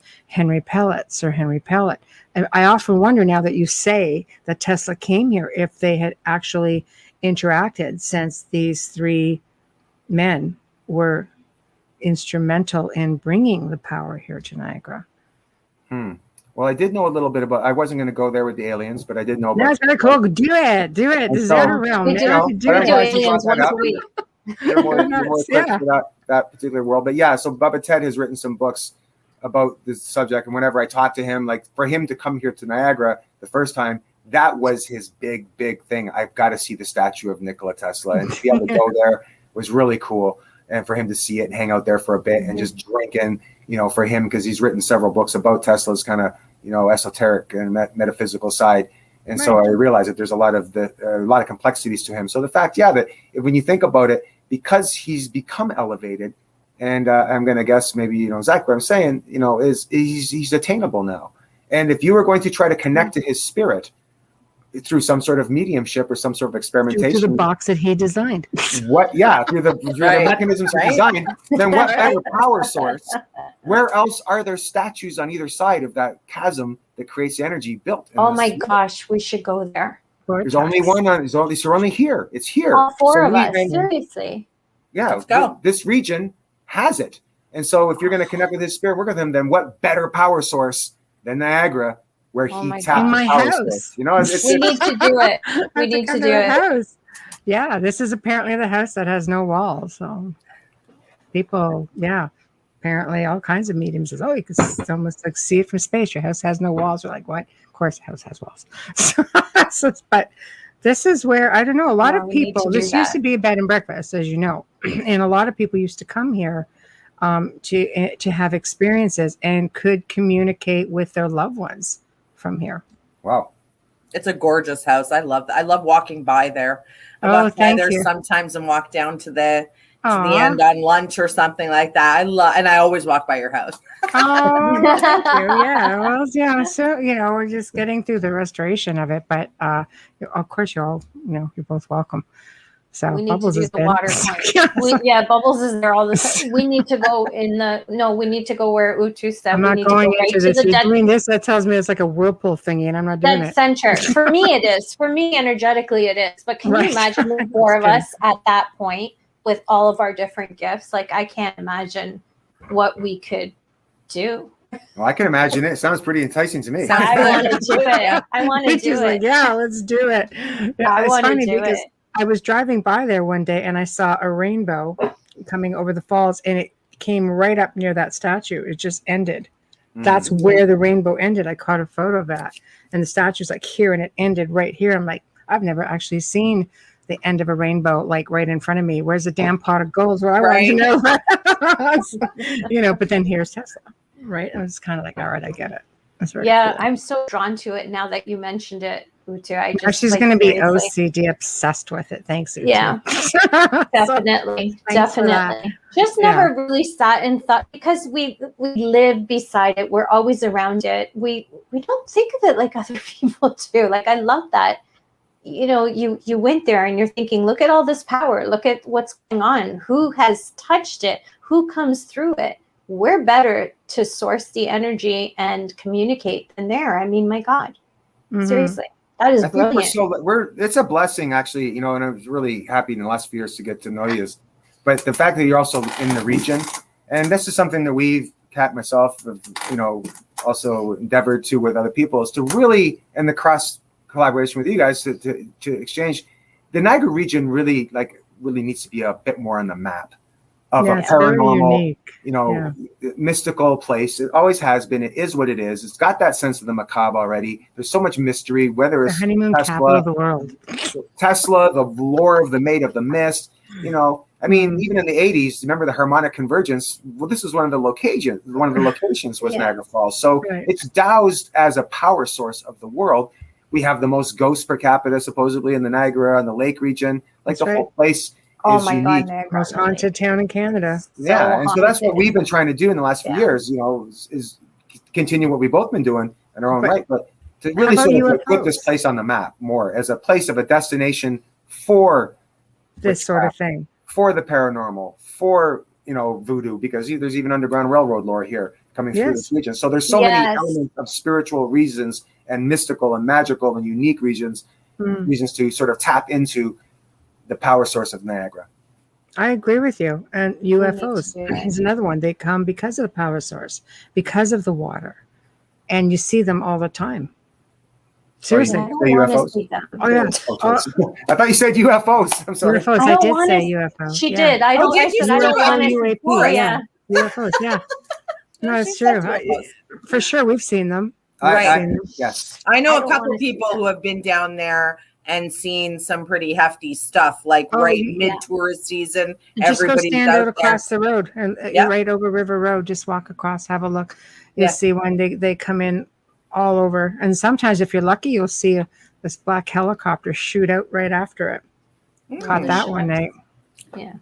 Sir Henry Pellet. And I often wonder, now that you say that Tesla came here, if they had actually interacted, since these three men were instrumental in bringing the power here to Niagara. Well, I did know a little bit about. I wasn't going to go there with the aliens, but I did know about. That's very cool. Do it. This is outer realm. We do aliens once a week. They're more equipped for that particular world. But yeah, so Bubba Ted has written some books about this subject, and whenever I talk to him, like for him to come here to Niagara the first time, that was his big thing. I've got to see the statue of Nikola Tesla, and to be able to go there was really cool. And for him to see it and hang out there for a bit and just drink in, for him, because he's written several books about Tesla's kind of, esoteric and metaphysical side. And so I realized that there's a lot of complexities to him. So the fact, that when you think about it, because he's become elevated, and I'm going to guess maybe, exactly what I'm saying, is he's attainable now. And if you were going to try to connect to his spirit through some sort of mediumship or some sort of experimentation, through the box that he designed, through the mechanisms he designed, then what better power source? Where else are there statues on either side of that chasm that creates the energy built? Oh my gosh, we should go there. There's only one. It's only here. It's here. All four of us. Seriously. Yeah. Let's go. This region has it, and so if you're going to connect with his spirit, work with him, then what better power source than Niagara? Where he tapped my house. We need to do it. We need to do it. House. Yeah, this is apparently the house that has no walls. So people, apparently all kinds of mediums says, you can almost like see it from space. Your house has no walls. We're like, what? Of course, the house has walls. But this is where, I don't know, a lot of people, this used to be a bed and breakfast, as you know, and a lot of people used to come here to have experiences and could communicate with their loved ones from here. Wow. It's a gorgeous house. I love that. I love walking by there. I walk by there sometimes and walk down to the to the end on lunch or something like that. And I always walk by your house. Oh, thank you. Yeah. Well, yeah. So, we're just getting through the restoration of it, but of course you're all, you're both welcome. So we need Bubbles to do is the there. water point. Bubbles is there all the time. We need to go we need to go where Utu said. I'm we not need going to go into right this. to the You're dead, doing this. That tells me it's like a whirlpool thingy, and I'm not doing dead it. center. For me, it is. For me, energetically, it is. But can you imagine the four of us at that point with all of our different gifts? Like, I can't imagine what we could do. Well, I can imagine it. It sounds pretty enticing to me. I want to do it. I want to do it. Like, yeah, let's do it. Yeah, I it's want to funny do because it. I was driving by there one day and I saw a rainbow coming over the falls, and it came right up near that statue. It just ended. That's where the rainbow ended. I caught a photo of that, and the statue's like here, and it ended right here. I'm like, I've never actually seen the end of a rainbow like right in front of me. Where's the damn pot of gold? Well, I wanted to know. But then here's Tesla, right? I was kind of like, all right, I get it. That's right. Yeah, cool. I'm so drawn to it now that you mentioned it, Utu. She's going to be OCD obsessed with it. Thanks, Utu. Yeah, definitely. Just never really sat and thought, because we live beside it. We're always around it. We don't think of it like other people do. Like, I love that. You went there and you're thinking, look at all this power. Look at what's going on. Who has touched it? Who comes through it? We're better to source the energy and communicate than there. I mean, my God, seriously, that is brilliant. It's a blessing, actually, and I was really happy in the last few years to get to know you. But the fact that you're also in the region, and this is something that Cat, myself, also endeavored to with other people, is to really, and the cross collaboration with you guys to exchange. The Niagara region really needs to be a bit more on the map of a paranormal, mystical place. It always has been. It is what it is. It's got that sense of the macabre already. There's so much mystery, whether it's the honeymoon capital of the world. Tesla, the lore of the Maid of the Mist. I mean, even in the 80s, remember the harmonic convergence? Well, this is one of the locations was Niagara Falls. So it's doused as a power source of the world. We have the most ghosts per capita, supposedly, in the Niagara and the Lake region. Like, the whole place is unique. God, most haunted town in Canada. And so that's what we've been trying to do in the last few years, is continue what we've both been doing in our own right, but to really sort of put this place on the map more as a place of a destination for this sort of thing, for the paranormal, for voodoo, because there's even Underground Railroad lore here coming through this region. So there's so many elements of spiritual reasons and mystical and magical and unique reasons to sort of tap into the power source of Niagara. I agree with you. And UFOs is another one. They come because of the power source, because of the water, and you see them all the time. Seriously. UFOs. Oh yeah. I thought you said UFOs. I'm sorry. UFOs. I did say UFO. She did. I don't want UAP. UFOs. Yeah. No, it's true. For sure, we've seen them. Yes. I know a couple people who have been down there and seen some pretty hefty stuff, like mid-tourist season. Just go stand out across the road, and right over River Road. Just walk across, have a look. You'll see when they come in all over. And sometimes, if you're lucky, you'll see this black helicopter shoot out right after it. Caught that one night.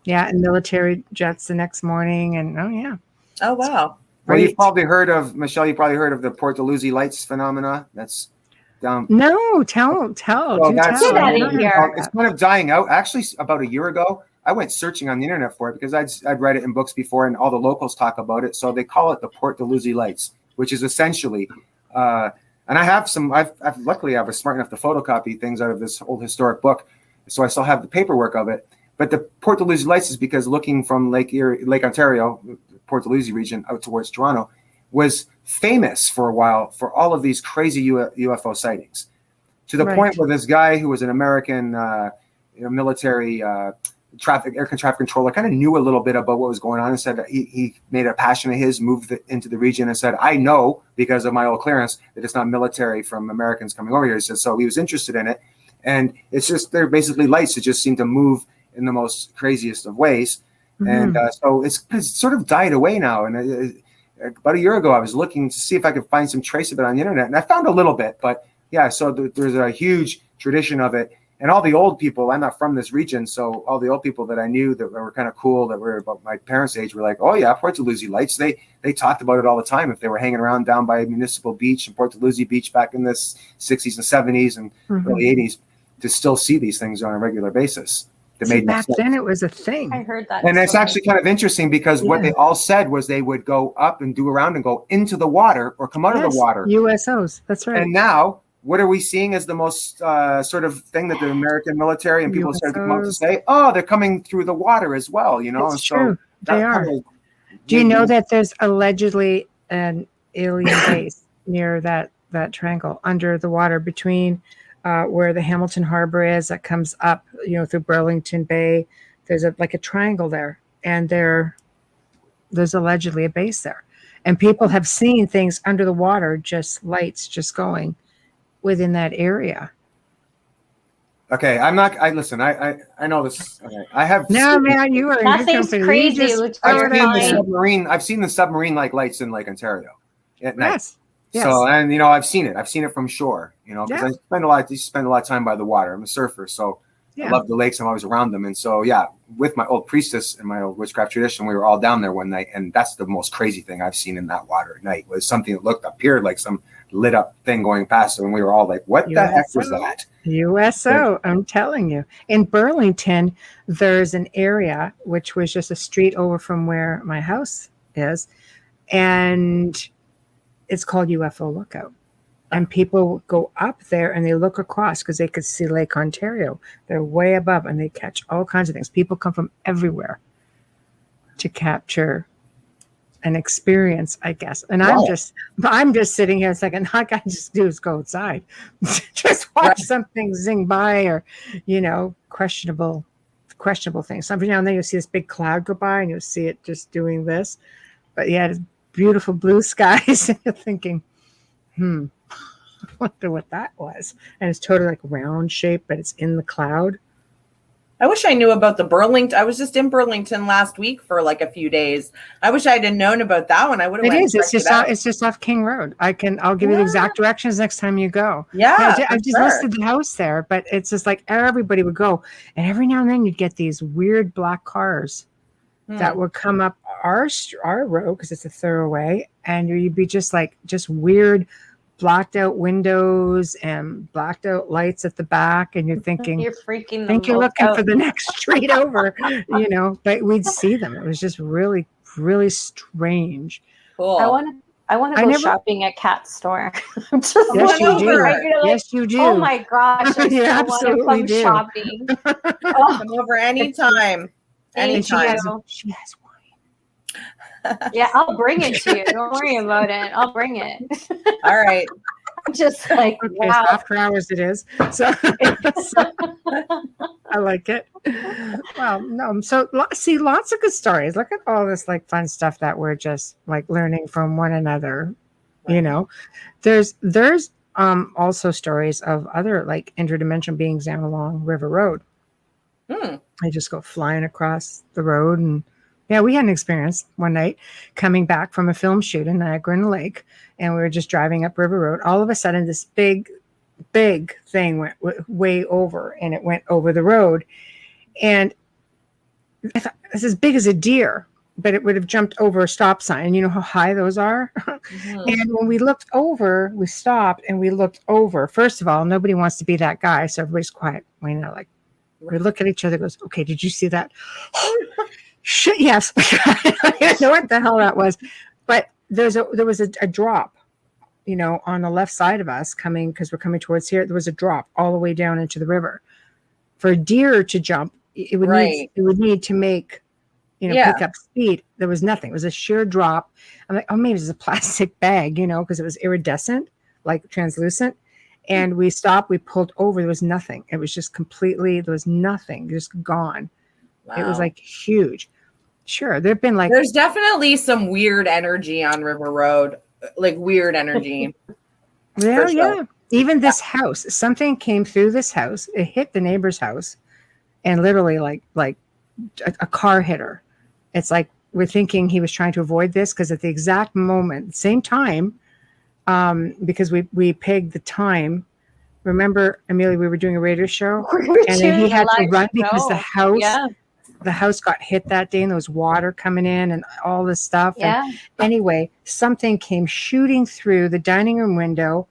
Yeah, and military jets the next morning. And oh wow. Well, you've probably heard of, Michelle, the Port de Lucy lights phenomena. That's down. No, tell. Get out of here. It's kind of dying out. Actually, about a year ago, I went searching on the internet for it because I'd read it in books before, and all the locals talk about it. So they call it the Port de Lucy lights, which is essentially, and I have luckily I was smart enough to photocopy things out of this old historic book, so I still have the paperwork of it. But the Port de Lucy lights is because looking from Lake Ontario, Port de Lucy region out towards Toronto, was famous for a while for all of these crazy UFO sightings, to the point where this guy who was an American military air traffic controller kind of knew a little bit about what was going on, and said that he made a passion of his, moved into the region, and said, I know because of my old clearance that it's not military from Americans coming over here. He said, so he was interested in it, and it's just, they're basically lights that just seem to move in the most craziest of ways. And so it's sort of died away now. And about a year ago, I was looking to see if I could find some trace of it on the internet, and I found a little bit. But so there's a huge tradition of it, And all the old people, I'm not from this region, so all the old people that I knew that were kind of cool, that were about my parents' age, were like, oh yeah, Portaluzzi lights. They talked about it all the time. If they were hanging around down by Municipal Beach and Portaluzzi Beach back in the 60s and 70s and early 80s, to still see these things on a regular basis. Back then it was a thing. I heard that. And it's actually kind of interesting because what they all said was they would go up and do around and go into the water or come out of the water. USOs, that's right. And now, what are we seeing as the most sort of thing that the American military and people started to come up to say? Oh, they're coming through the water as well, you know? It's true. They are. Do you know that there's allegedly an alien base near that triangle under the water between where the Hamilton Harbor is that comes up, you know, through Burlington Bay? There's a triangle there, and there's allegedly a base there. And people have seen things under the water, just lights just going within that area. Okay, I know this. Okay. I have. No, man, you are. Nothing's crazy. I've seen the submarine like lights in Lake Ontario at night. Yes. So, and you know, I've seen it from shore. You know, because I spend a lot of time by the water. I'm a surfer, so I love the lakes. I'm always around them, and so with my old priestess and my old witchcraft tradition, we were all down there one night, and that's the most crazy thing I've seen in that water at night. Was something that appeared like some lit up thing going past, and we were all like, "What the heck was that?" USO, I'm telling you. In Burlington, there's an area which was just a street over from where my house is, and it's called UFO Lookout. And people go up there and they look across because they could see Lake Ontario. They're way above and they catch all kinds of things. People come from everywhere to capture an experience, I guess. And I'm just sitting here thinking, all I can just do is go outside, just watch something zing by, or, you know, questionable things. Every now and then you'll see this big cloud go by and you'll see it just doing this. But it's beautiful blue skies, and you're thinking, I wonder what that was. And it's totally like round shape, but it's in the cloud. I wish I knew about the Burlington. I was just in Burlington last week for like a few days. I wish I had known about that one. I would have. It's just off King Road. I'll give you the exact directions next time you go. Yeah, I just listed the house there, but it's just like everybody would go, and every now and then you'd get these weird black cars that would come up our road because it's a thoroughway, and you'd be just weird blacked out windows and blacked out lights at the back, and you're thinking you're freaking. You're looking for the next street over, you know. But we'd see them. It was just really, really strange. Cool. I want to go shopping at Cat's store. Yes, you do. Yes, you do. Oh my gosh! I you absolutely do. Shopping. Come over anytime. Anytime. She has wine. Yeah, I'll bring it to you. Don't worry about it. I'll bring it. All right. I'm just like, wow. After hours it is. So I like it. Well, no. So see, lots of good stories. Look at all this like fun stuff that we're just like learning from one another. Right. You know, there's also stories of other like interdimensional beings down along River Road. They just go flying across the road. And we had an experience one night coming back from a film shoot in Niagara Lake, and we were just driving up River Road. All of a sudden, this big thing went way over, and it went over the road. And I thought, it's as big as a deer, but it would have jumped over a stop sign. And you know how high those are? Mm-hmm. And when we looked over, we stopped and we looked over. First of all, nobody wants to be that guy, so everybody's quiet. We we look at each other, goes, okay, did you see that? Shit, yes. I didn't know what the hell that was. But there was a drop, you know, on the left side of us because we're coming towards here. There was a drop all the way down into the river. For a deer to jump, it would need to make, pick up speed. There was nothing. It was a sheer drop. I'm like, oh, maybe it's a plastic bag, you know, because it was iridescent, like translucent. And we stopped, we pulled over. There was nothing. It was just completely, there was nothing, just gone. Wow. It was like huge. Sure. There've been there's definitely some weird energy on River Road, like weird energy. Yeah. Even this house, something came through this house. It hit the neighbor's house, and literally like a car hit her. It's like, we're thinking he was trying to avoid this, because at the exact moment, same time, because we pegged the time remember, Amelia, we were doing a radio show, We were and then he doing a had to live run because show. the house got hit that day, and there was water coming in and all this stuff. Yeah. And anyway, something came shooting through the dining room window,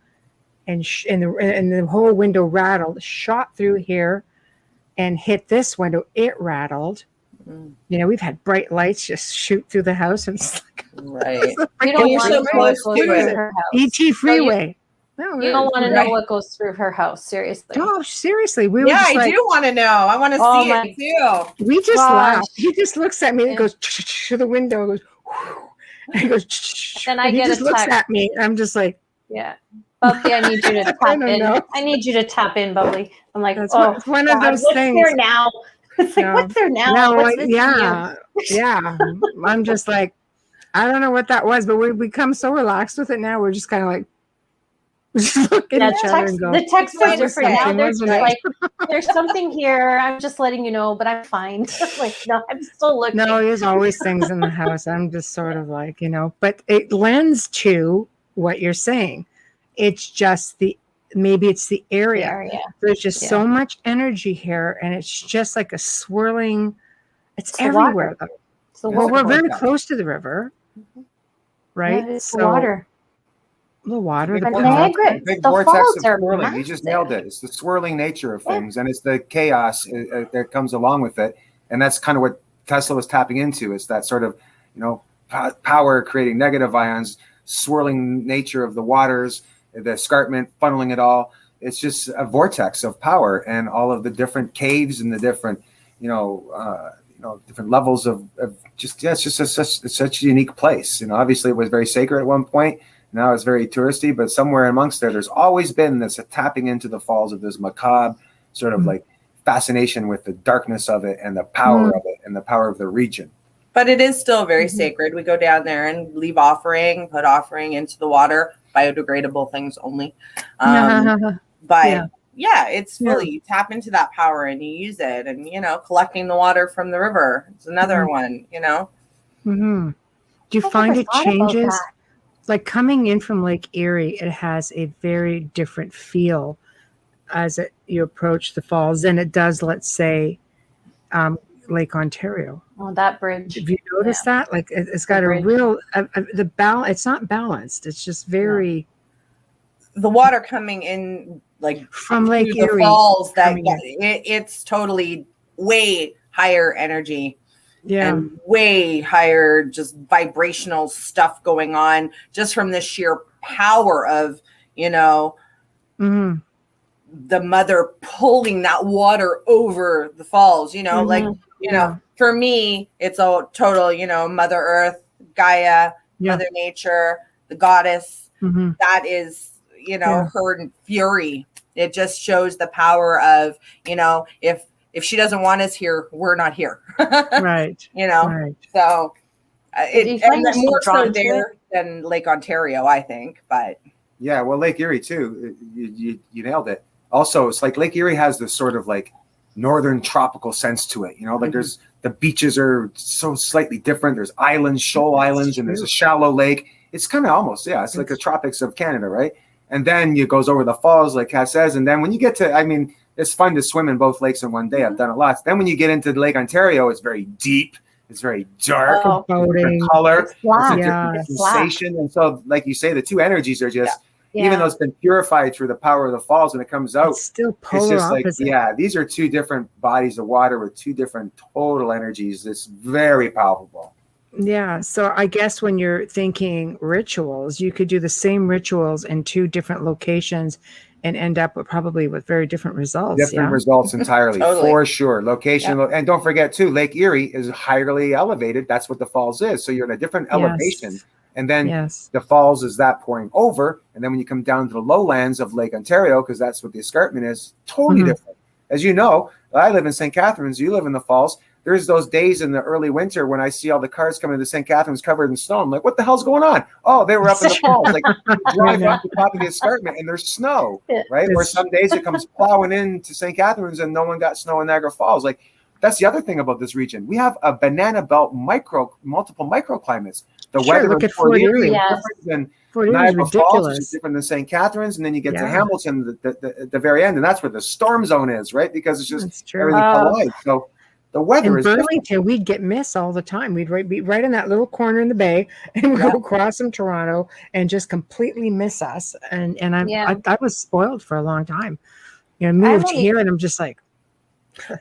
and the whole window rattled, shot through here, and hit this window. It rattled. You know, we've had bright lights just shoot through the house, and it's like, Right. You don't You're want so to know what close goes to through it. her house. ET freeway. You don't want to know what goes through her house. Seriously. Oh, seriously, we were Yeah, just I like, do want to know. I want to Oh see my- it too. we just Gosh. laughed. He just looks at me and goes to the window. Goes, and he goes. Then I and he get just a looks text. at me. I'm just like, Yeah. Bubbly, I need you to tap don't in. know. I need you to tap in, Bubbly. I'm like, That's oh, one of God, those what's things. there now? It's like, No. what's there now? No, What's like, this to yeah. I'm just like, I don't know what that was, but we become so relaxed with it now. We're just kind of like, we just look at Yeah, each other and go, the texts are "That was different now. something, There's wasn't it?" like, there's something here. I'm just letting you know, but I'm fine. Like, no, I'm still looking. No, there's always things in the house. I'm just sort of like, but it lends to what you're saying. It's just maybe it's the area. There's just so much energy here, and it's just like a swirling. It's the everywhere. water. It's the Well, water. we're very close to the river, right? Yeah, it's the water. The water, Big the But power. Niagara, Big the vortex falls of are swirling. You just massive. nailed it. It's the swirling nature of things, and it's the chaos that comes along with it. And that's kind of what Tesla was tapping into. It's that sort of, power creating negative ions, swirling nature of the waters, the escarpment, funneling it all. It's just a vortex of power, and all of the different caves and the different, different levels of just, it's just such a unique place. Obviously it was very sacred at one point. Now it's very touristy, but somewhere amongst there's always been this tapping into the falls of this macabre sort of like fascination with the darkness of it and the power of it and the power of the region. But it is still very sacred. We go down there and leave put offering into the water, biodegradable things only. But it's fully, you tap into that power and you use it, and, collecting the water from the river. It's another one, Do you find it changes? Like coming in from Lake Erie, it has a very different feel as you approach the falls than it does, let's say, Lake Ontario. Oh, that bridge. Have you noticed that? Like it's got a real it's not balanced. It's just very the water coming in like from Lake Erie, the falls. It's totally way higher energy. Yeah. And way higher just vibrational stuff going on just from the sheer power of, the mother pulling that water over the falls, for me, it's a total, Mother Earth, Gaia, Mother Nature, the goddess. That is, her fury. It just shows the power of, if she doesn't want us here, we're not here. Right. Right. So and more so there than Lake Ontario, I think. But yeah, well, Lake Erie too. You nailed it. Also, it's like Lake Erie has this sort of like northern tropical sense to it. Like there's the beaches are so slightly different. There's islands, shoal islands, and there's a shallow lake. It's kind of almost, it's like the tropics of Canada, right? And then it goes over the falls, like Kat says. And then when you get to, it's fun to swim in both lakes in one day. I've done it lots. Then when you get into Lake Ontario, it's very deep. It's very dark. Different color. It's a different sensation. And so, like you say, the two energies are just, even though it's been purified through the power of the falls, when it comes out, it's still polar it's just opposite. like, these are two different bodies of water with two different total energies. It's very palpable. Yeah. So I guess when you're thinking rituals, you could do the same rituals in two different locations and end up probably with very different results. Different results entirely, Totally. For sure. Location. And don't forget too, Lake Erie is highly elevated. That's what the falls is. So you're in a different elevation. And then the falls is that pouring over. And then when you come down to the lowlands of Lake Ontario, because that's what the escarpment is, totally different. As you know, I live in St. Catharines. You live in the falls. There's those days in the early winter when I see all the cars coming to St. Catharines covered in snow. I'm like, what the hell's going on? Oh, they were up in the falls. Like, you drive up the top of the escarpment and there's snow, right? Where some days it comes plowing into St. Catharines and no one got snow in Niagara Falls. Like, that's the other thing about this region. We have a banana belt multiple microclimates. The weather look in at Fort Erie. is different than 40 years is Niagara Falls, which is ridiculous. different than St. Catharines, and then you get to Yeah. Hamilton at the very end, and that's where the storm zone is, right? Because it's just That's true. everything collides. So the weather In is different. Burlington, we'd get mists all the time. We'd be right in that little corner in the bay, and we'd go across from Toronto and just completely miss us. And I was spoiled for a long time. You know, moved here, and I'm just like,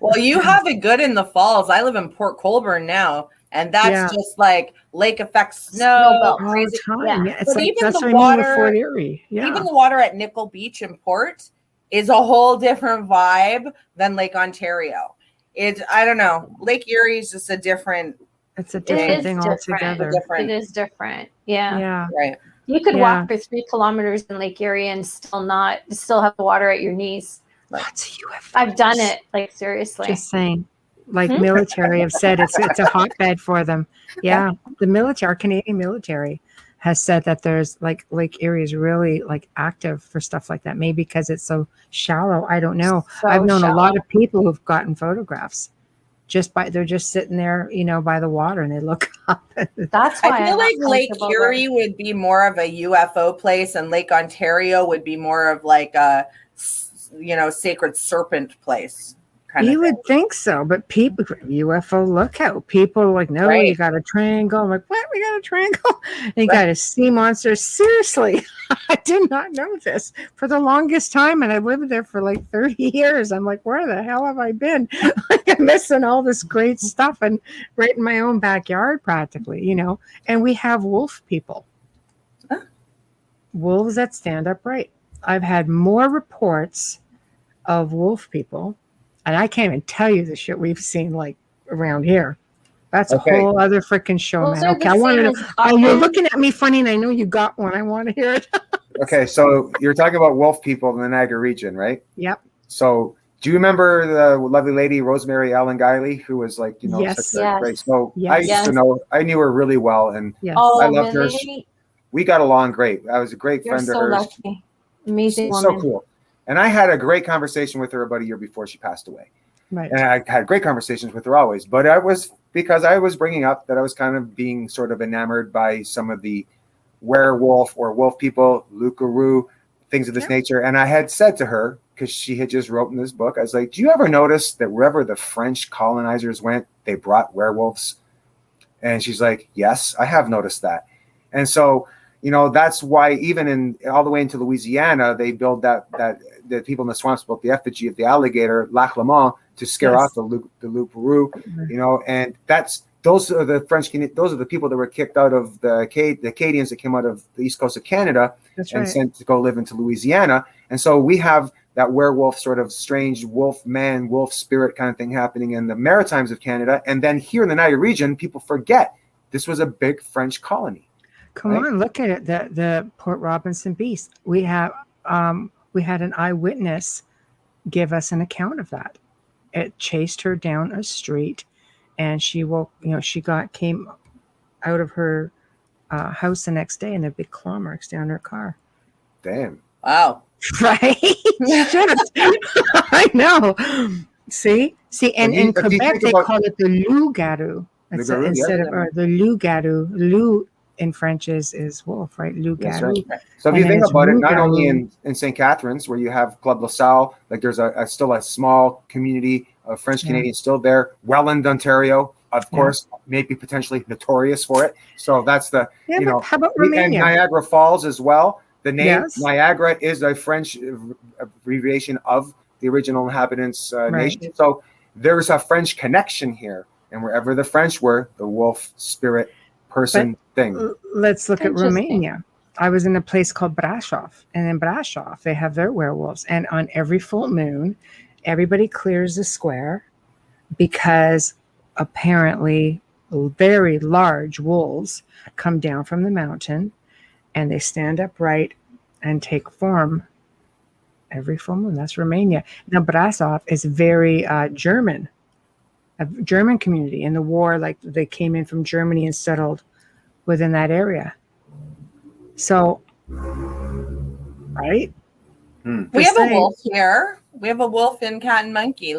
Well, you have it good in the falls. I live in Port Colborne now, and that's just like lake effect snow. all the time. Yeah, it's But like even that's the what I mean with water, Fort Erie. Yeah, even the water at Nickel Beach in Port is a whole different vibe than Lake Ontario. I don't know. Lake Erie is just a different. It's a different thing altogether. It is different. Yeah. Yeah. Right. You could walk for 3 kilometers in Lake Erie and still have the water at your knees. Lots of UFOs. I've done it. Like seriously. Just saying. Like military have said, it's a hotbed for them. Yeah, the military, our Canadian military, has said that there's like Lake Erie is really like active for stuff like that. Maybe because it's so shallow. I don't know. I've known a lot of people who've gotten photographs they're just sitting there, you know, by the water, and they look up. That's why I feel like Lake Erie would be more of a UFO place, and Lake Ontario would be more of like a, you know, sacred serpent place. You would think so, but people, UFO lookout, people are like, no, you got a triangle. I'm like, what? We got a triangle? And you got a sea monster. Seriously, I did not know this for the longest time. And I lived there for like 30 years. I'm like, where the hell have I been? Like, I'm missing all this great stuff and right in my own backyard, practically, you know. And we have wolf people, wolves that stand upright. I've had more reports of wolf people. And I can't even tell you the shit we've seen like around here. That's a whole other freaking show, man. Okay, I want to know. You're looking at me funny, and I know you got one. I want to hear it. Okay, so you're talking about wolf people in the Niagara region, right? Yep. So do you remember the lovely lady, Rosemary Ellen Guiley, who was like, you know, such a great. So I used to know, I knew her really well, and I loved her. We got along great. I was a great friend of hers. Lucky. Amazing woman. So cool. And I had a great conversation with her about a year before she passed away. Right. And I had great conversations with her always. But I was, because I was bringing up that I was kind of being sort of enamored by some of the werewolf or wolf people, Lukaroo, things of this nature. And I had said to her, because she had just wrote in this book, I was like, do you ever notice that wherever the French colonizers went, they brought werewolves? And she's like, yes, I have noticed that. And so, you know, that's why even in all the way into Louisiana, they build that the people in the swamps built the effigy of the alligator, Lac Le Mans, to scare off the Loup-Garou, you know, and those are the people that were kicked out of the Acadians that came out of the east coast of Canada sent to go live into Louisiana. And so we have that werewolf sort of strange wolf man, wolf spirit kind of thing happening in the Maritimes of Canada. And then here in the Niagara region, people forget this was a big French colony. Come on, look at it. The Port Robinson Beast. We had an eyewitness give us an account of that. It chased her down a street, and she woke. You know, came out of her house the next day, and there were big claw marks down her car. Damn! Wow! Right? Shit! I know. See, and in Quebec they call it the loup-garou. Instead of the loup-garou. Loup in French is wolf, right? Loup-garou. Right. So if you think about it, not only in St. Catharines, where you have Club LaSalle, like there's still a small community of French Canadians still there. Welland, Ontario, of course, maybe potentially notorious for it. So that's the, you know, how about Romania? And Niagara Falls as well. The name Niagara is a French abbreviation of the original inhabitants' nation. So there's a French connection here. And wherever the French were, the wolf spirit person thing. Let's look at Romania. I was in a place called Brașov, and in Brașov they have their werewolves, and on every full moon everybody clears the square because apparently very large wolves come down from the mountain and they stand upright and take form every full moon. That's Romania. Now Brașov is very German, a German community in the war. Like they came in from Germany and settled within that area. So, right? We have a wolf here. We have a wolf in Cat and Monkey,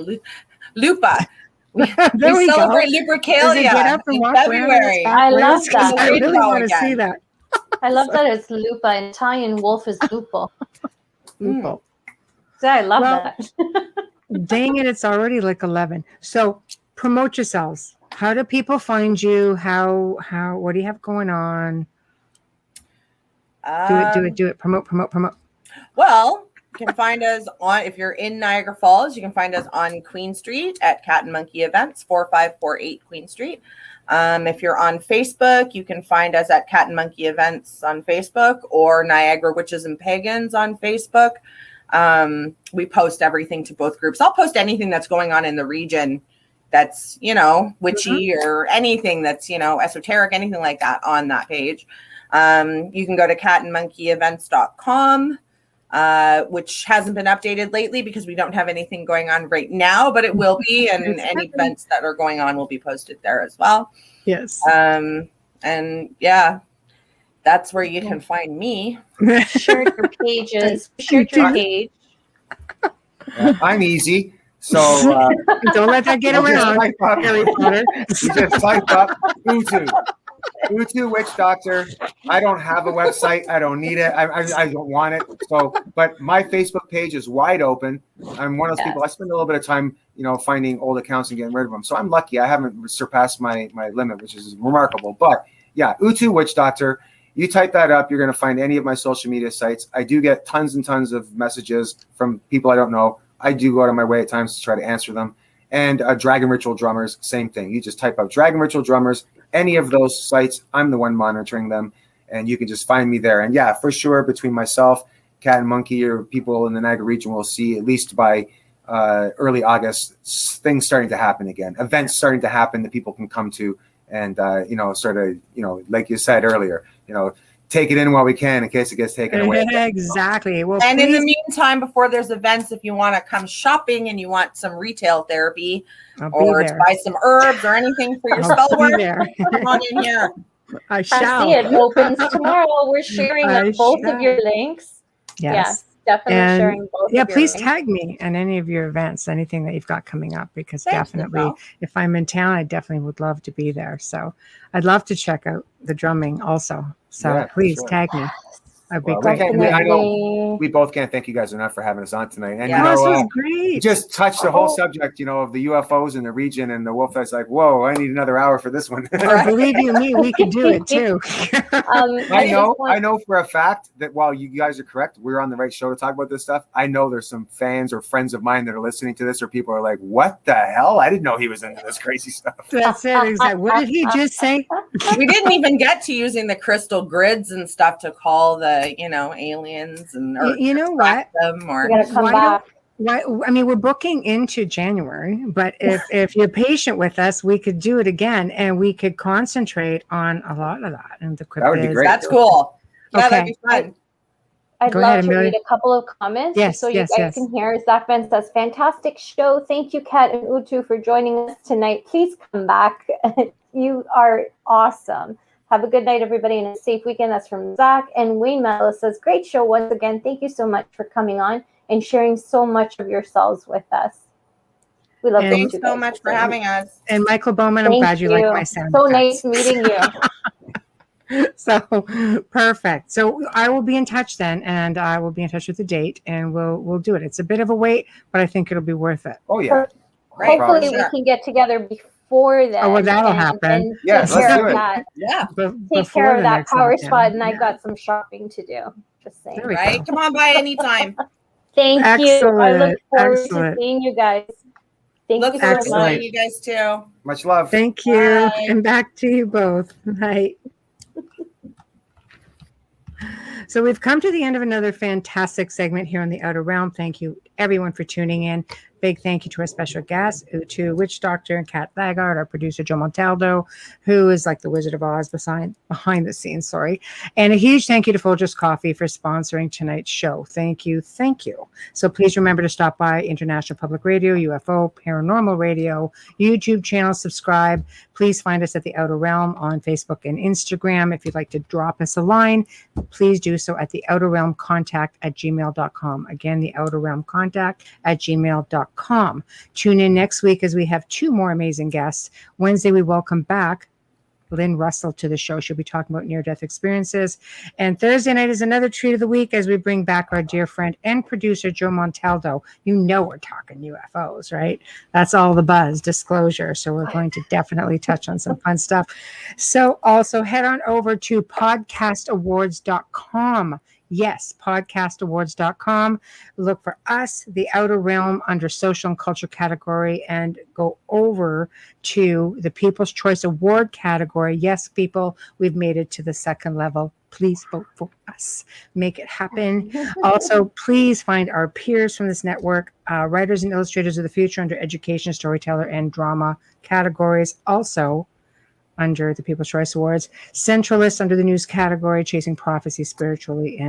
Lupa. We celebrate Lupercalia in February. I love that. I really want to see that. I love that it's lupa. In Italian, wolf is lupo. Lupo. So I love Well, that. Dang it, it's already like 11. So promote yourselves. How do people find you? What do you have going on? Do it. Promote. Well, you can find us on, if you're in Niagara Falls, you can find us on Queen Street at Cat and Monkey Events, 4548 Queen Street. If you're on Facebook, you can find us at Cat and Monkey Events on Facebook, or Niagara Witches and Pagans on Facebook. We post everything to both groups. I'll post anything that's going on in the region that's, witchy or anything that's, esoteric, anything like that on that page. You can go to catandmonkeyevents.com, which hasn't been updated lately because we don't have anything going on right now, but it will be, and any events that are going on will be posted there as well. Yes. And yeah, that's where you can find me. Share your pages. Share your page. I'm easy. So don't let that get around. Harry Potter. You just type up Utu. Utu Witchdoctor. I don't have a website. I don't need it. I don't want it. So, but my Facebook page is wide open. I'm one of those people. I spend a little bit of time, finding old accounts and getting rid of them. So I'm lucky. I haven't surpassed my limit, which is remarkable. But yeah, Utu Witchdoctor. You type that up, you're going to find any of my social media sites. I do get tons and tons of messages from people I don't know. I do go out of my way at times to try to answer them. And Dragon Ritual Drummers, same thing. You just type up Dragon Ritual Drummers, any of those sites. I'm the one monitoring them, and you can just find me there. And yeah, for sure, between myself, Cat and Monkey, or people in the Niagara region will see, at least by early August, things starting to happen again. Events starting to happen that people can come to and, sort of, like you said earlier, take it in while we can in case it gets taken away. Exactly. Well, and in the meantime, before there's events, if you want to come shopping and you want some retail therapy or to buy some herbs or anything for your spell work, come on in here. I shall. See, it opens tomorrow. We're sharing both of your links. Yes. Definitely sharing both. Yeah, please tag me in any of your events, anything that you've got coming up, because definitely, if I'm in town, I definitely would love to be there. So I'd love to check out the drumming also. So please tag me. I'd be great. I know we both can't thank you guys enough for having us on tonight. And this was great. Just touched the whole subject, of the UFOs in the region, and the wolf is like, whoa, I need another hour for this one. Believe you me, we could do it too. I know for a fact that while you guys are correct, we're on the right show to talk about this stuff. I know there's some fans or friends of mine that are listening to this, or people are like, what the hell? I didn't know he was into this crazy stuff. That's it. Exactly. What did he just say? We didn't even get to using the crystal grids and stuff to call the aliens and them, or we're booking into January, but if you're patient with us, we could do it again, and we could concentrate on a lot of that. And the cryptids. That would be great. That's cool. Yeah, okay. that'd be fun. I'd love to read a couple of comments so you guys can hear. Zach Ben says, fantastic show. Thank you, Cat and Utu, for joining us tonight. Please come back. You are awesome. Have a good night, everybody, and a safe weekend. That's from Zach. And Wayne Mello says, great show once again. Thank you so much for coming on and sharing so much of yourselves with us. We love Thanks so much for having us. And Michael Bowman, I'm glad you like my sound. So nice meeting you. So perfect. So I will be in touch then, and I will be in touch with the date, and we'll do it. It's a bit of a wait, but I think it'll be worth it. Oh yeah. Hopefully we can get together before then. Oh, well, that'll happen. Yes, let's do it. Take care of that power spot, and I got some shopping to do. Just saying. Right? Come on by anytime. Thank you. I look forward to seeing you guys. Thank you so much. You guys too. Much love. Thank you. Bye. And back to you both. Night. So we've come to the end of another fantastic segment here on the Outer Realm. Thank you, everyone, for tuning in. Big thank you to our special guests, Utu Witchdoctor and Cat Thagard, our producer, Joe Montaldo, who is like the Wizard of Oz behind the scenes, And a huge thank you to Folgers Coffee for sponsoring tonight's show. Thank you. Thank you. So please remember to stop by International Public Radio, UFO, Paranormal Radio, YouTube channel, subscribe. Please find us at The Outer Realm on Facebook and Instagram. If you'd like to drop us a line, please do so at theouterrealmcontact@gmail.com. Again, theouterrealmcontact@gmail.com. Tune in next week as we have 2 more amazing guests. Wednesday, we welcome back Lynn Russell to the show. She'll be talking about near-death experiences. And Thursday night is another treat of the week as we bring back our dear friend and producer, Joe Montaldo. You know we're talking UFOs, right? That's all the buzz, disclosure. So we're going to definitely touch on some fun stuff. So also head on over to podcastawards.com. Yes, podcastawards.com. Look for us, The Outer Realm, under social and culture category, and go over to the People's Choice Award category. Yes, people, we've made it to the second level. Please vote for us. Make it happen. Also, please find our peers from this network, writers and illustrators of the future, under education, storyteller, and drama categories. Also, under the People's Choice Awards, Centralist under the news category, chasing prophecy, spirituality,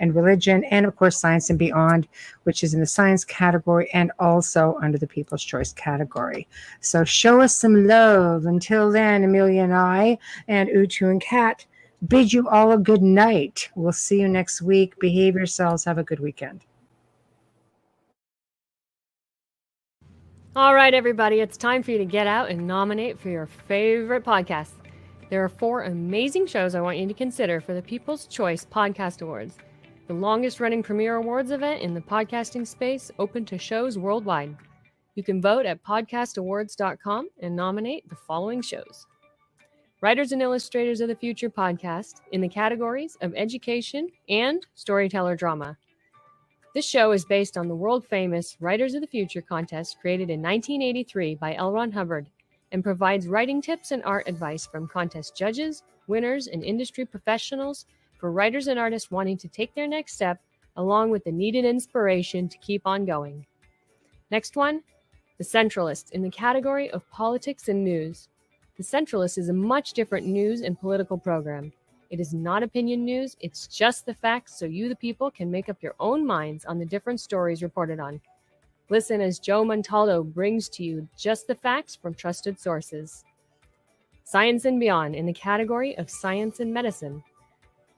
and religion, and of course Science and Beyond, which is in the science category and also under the People's Choice category. So show us some love. Until then, Amelia and I and Utu and Cat bid you all a good night. We'll see you next week. Behave yourselves. Have a good weekend. All right, everybody, it's time for you to get out and nominate for your favorite podcast. There are 4 amazing shows I want you to consider for the People's Choice Podcast Awards, the longest-running premier awards event in the podcasting space, open to shows worldwide. You can vote at podcastawards.com and nominate the following shows. Writers and Illustrators of the Future podcast in the categories of education and storyteller drama. This show is based on the world-famous Writers of the Future contest created in 1983 by L. Ron Hubbard and provides writing tips and art advice from contest judges, winners, and industry professionals for writers and artists wanting to take their next step, along with the needed inspiration to keep on going. Next one, The Centralist in the category of politics and news. The Centralist is a much different news and political program. It is not opinion news, it's just the facts so you, the people, can make up your own minds on the different stories reported on. Listen as Joe Montaldo brings to you just the facts from trusted sources. Science and Beyond in the category of science and medicine.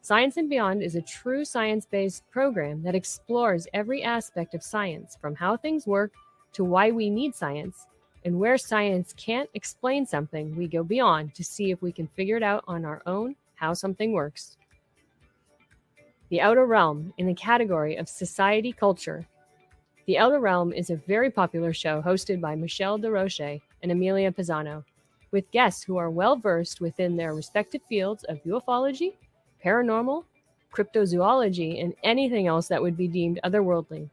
Science and Beyond is a true science-based program that explores every aspect of science, from how things work to why we need science, and where science can't explain something, we go beyond to see if we can figure it out on our own how something works. The Outer Realm in the category of society culture. The Outer Realm is a very popular show hosted by Michelle Desrochers and Amelia Pisano, with guests who are well-versed within their respective fields of ufology, paranormal, cryptozoology, and anything else that would be deemed otherworldly.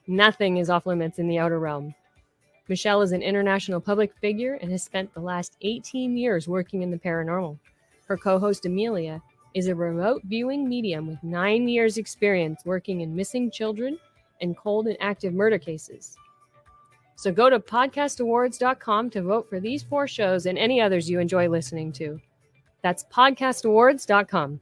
Nothing is off limits in the Outer Realm. Michelle is an international public figure and has spent the last 18 years working in the paranormal. Her co-host Amelia is a remote viewing medium with 9 years experience working in missing children and cold and active murder cases. So go to podcastawards.com to vote for these 4 shows and any others you enjoy listening to. That's podcastawards.com.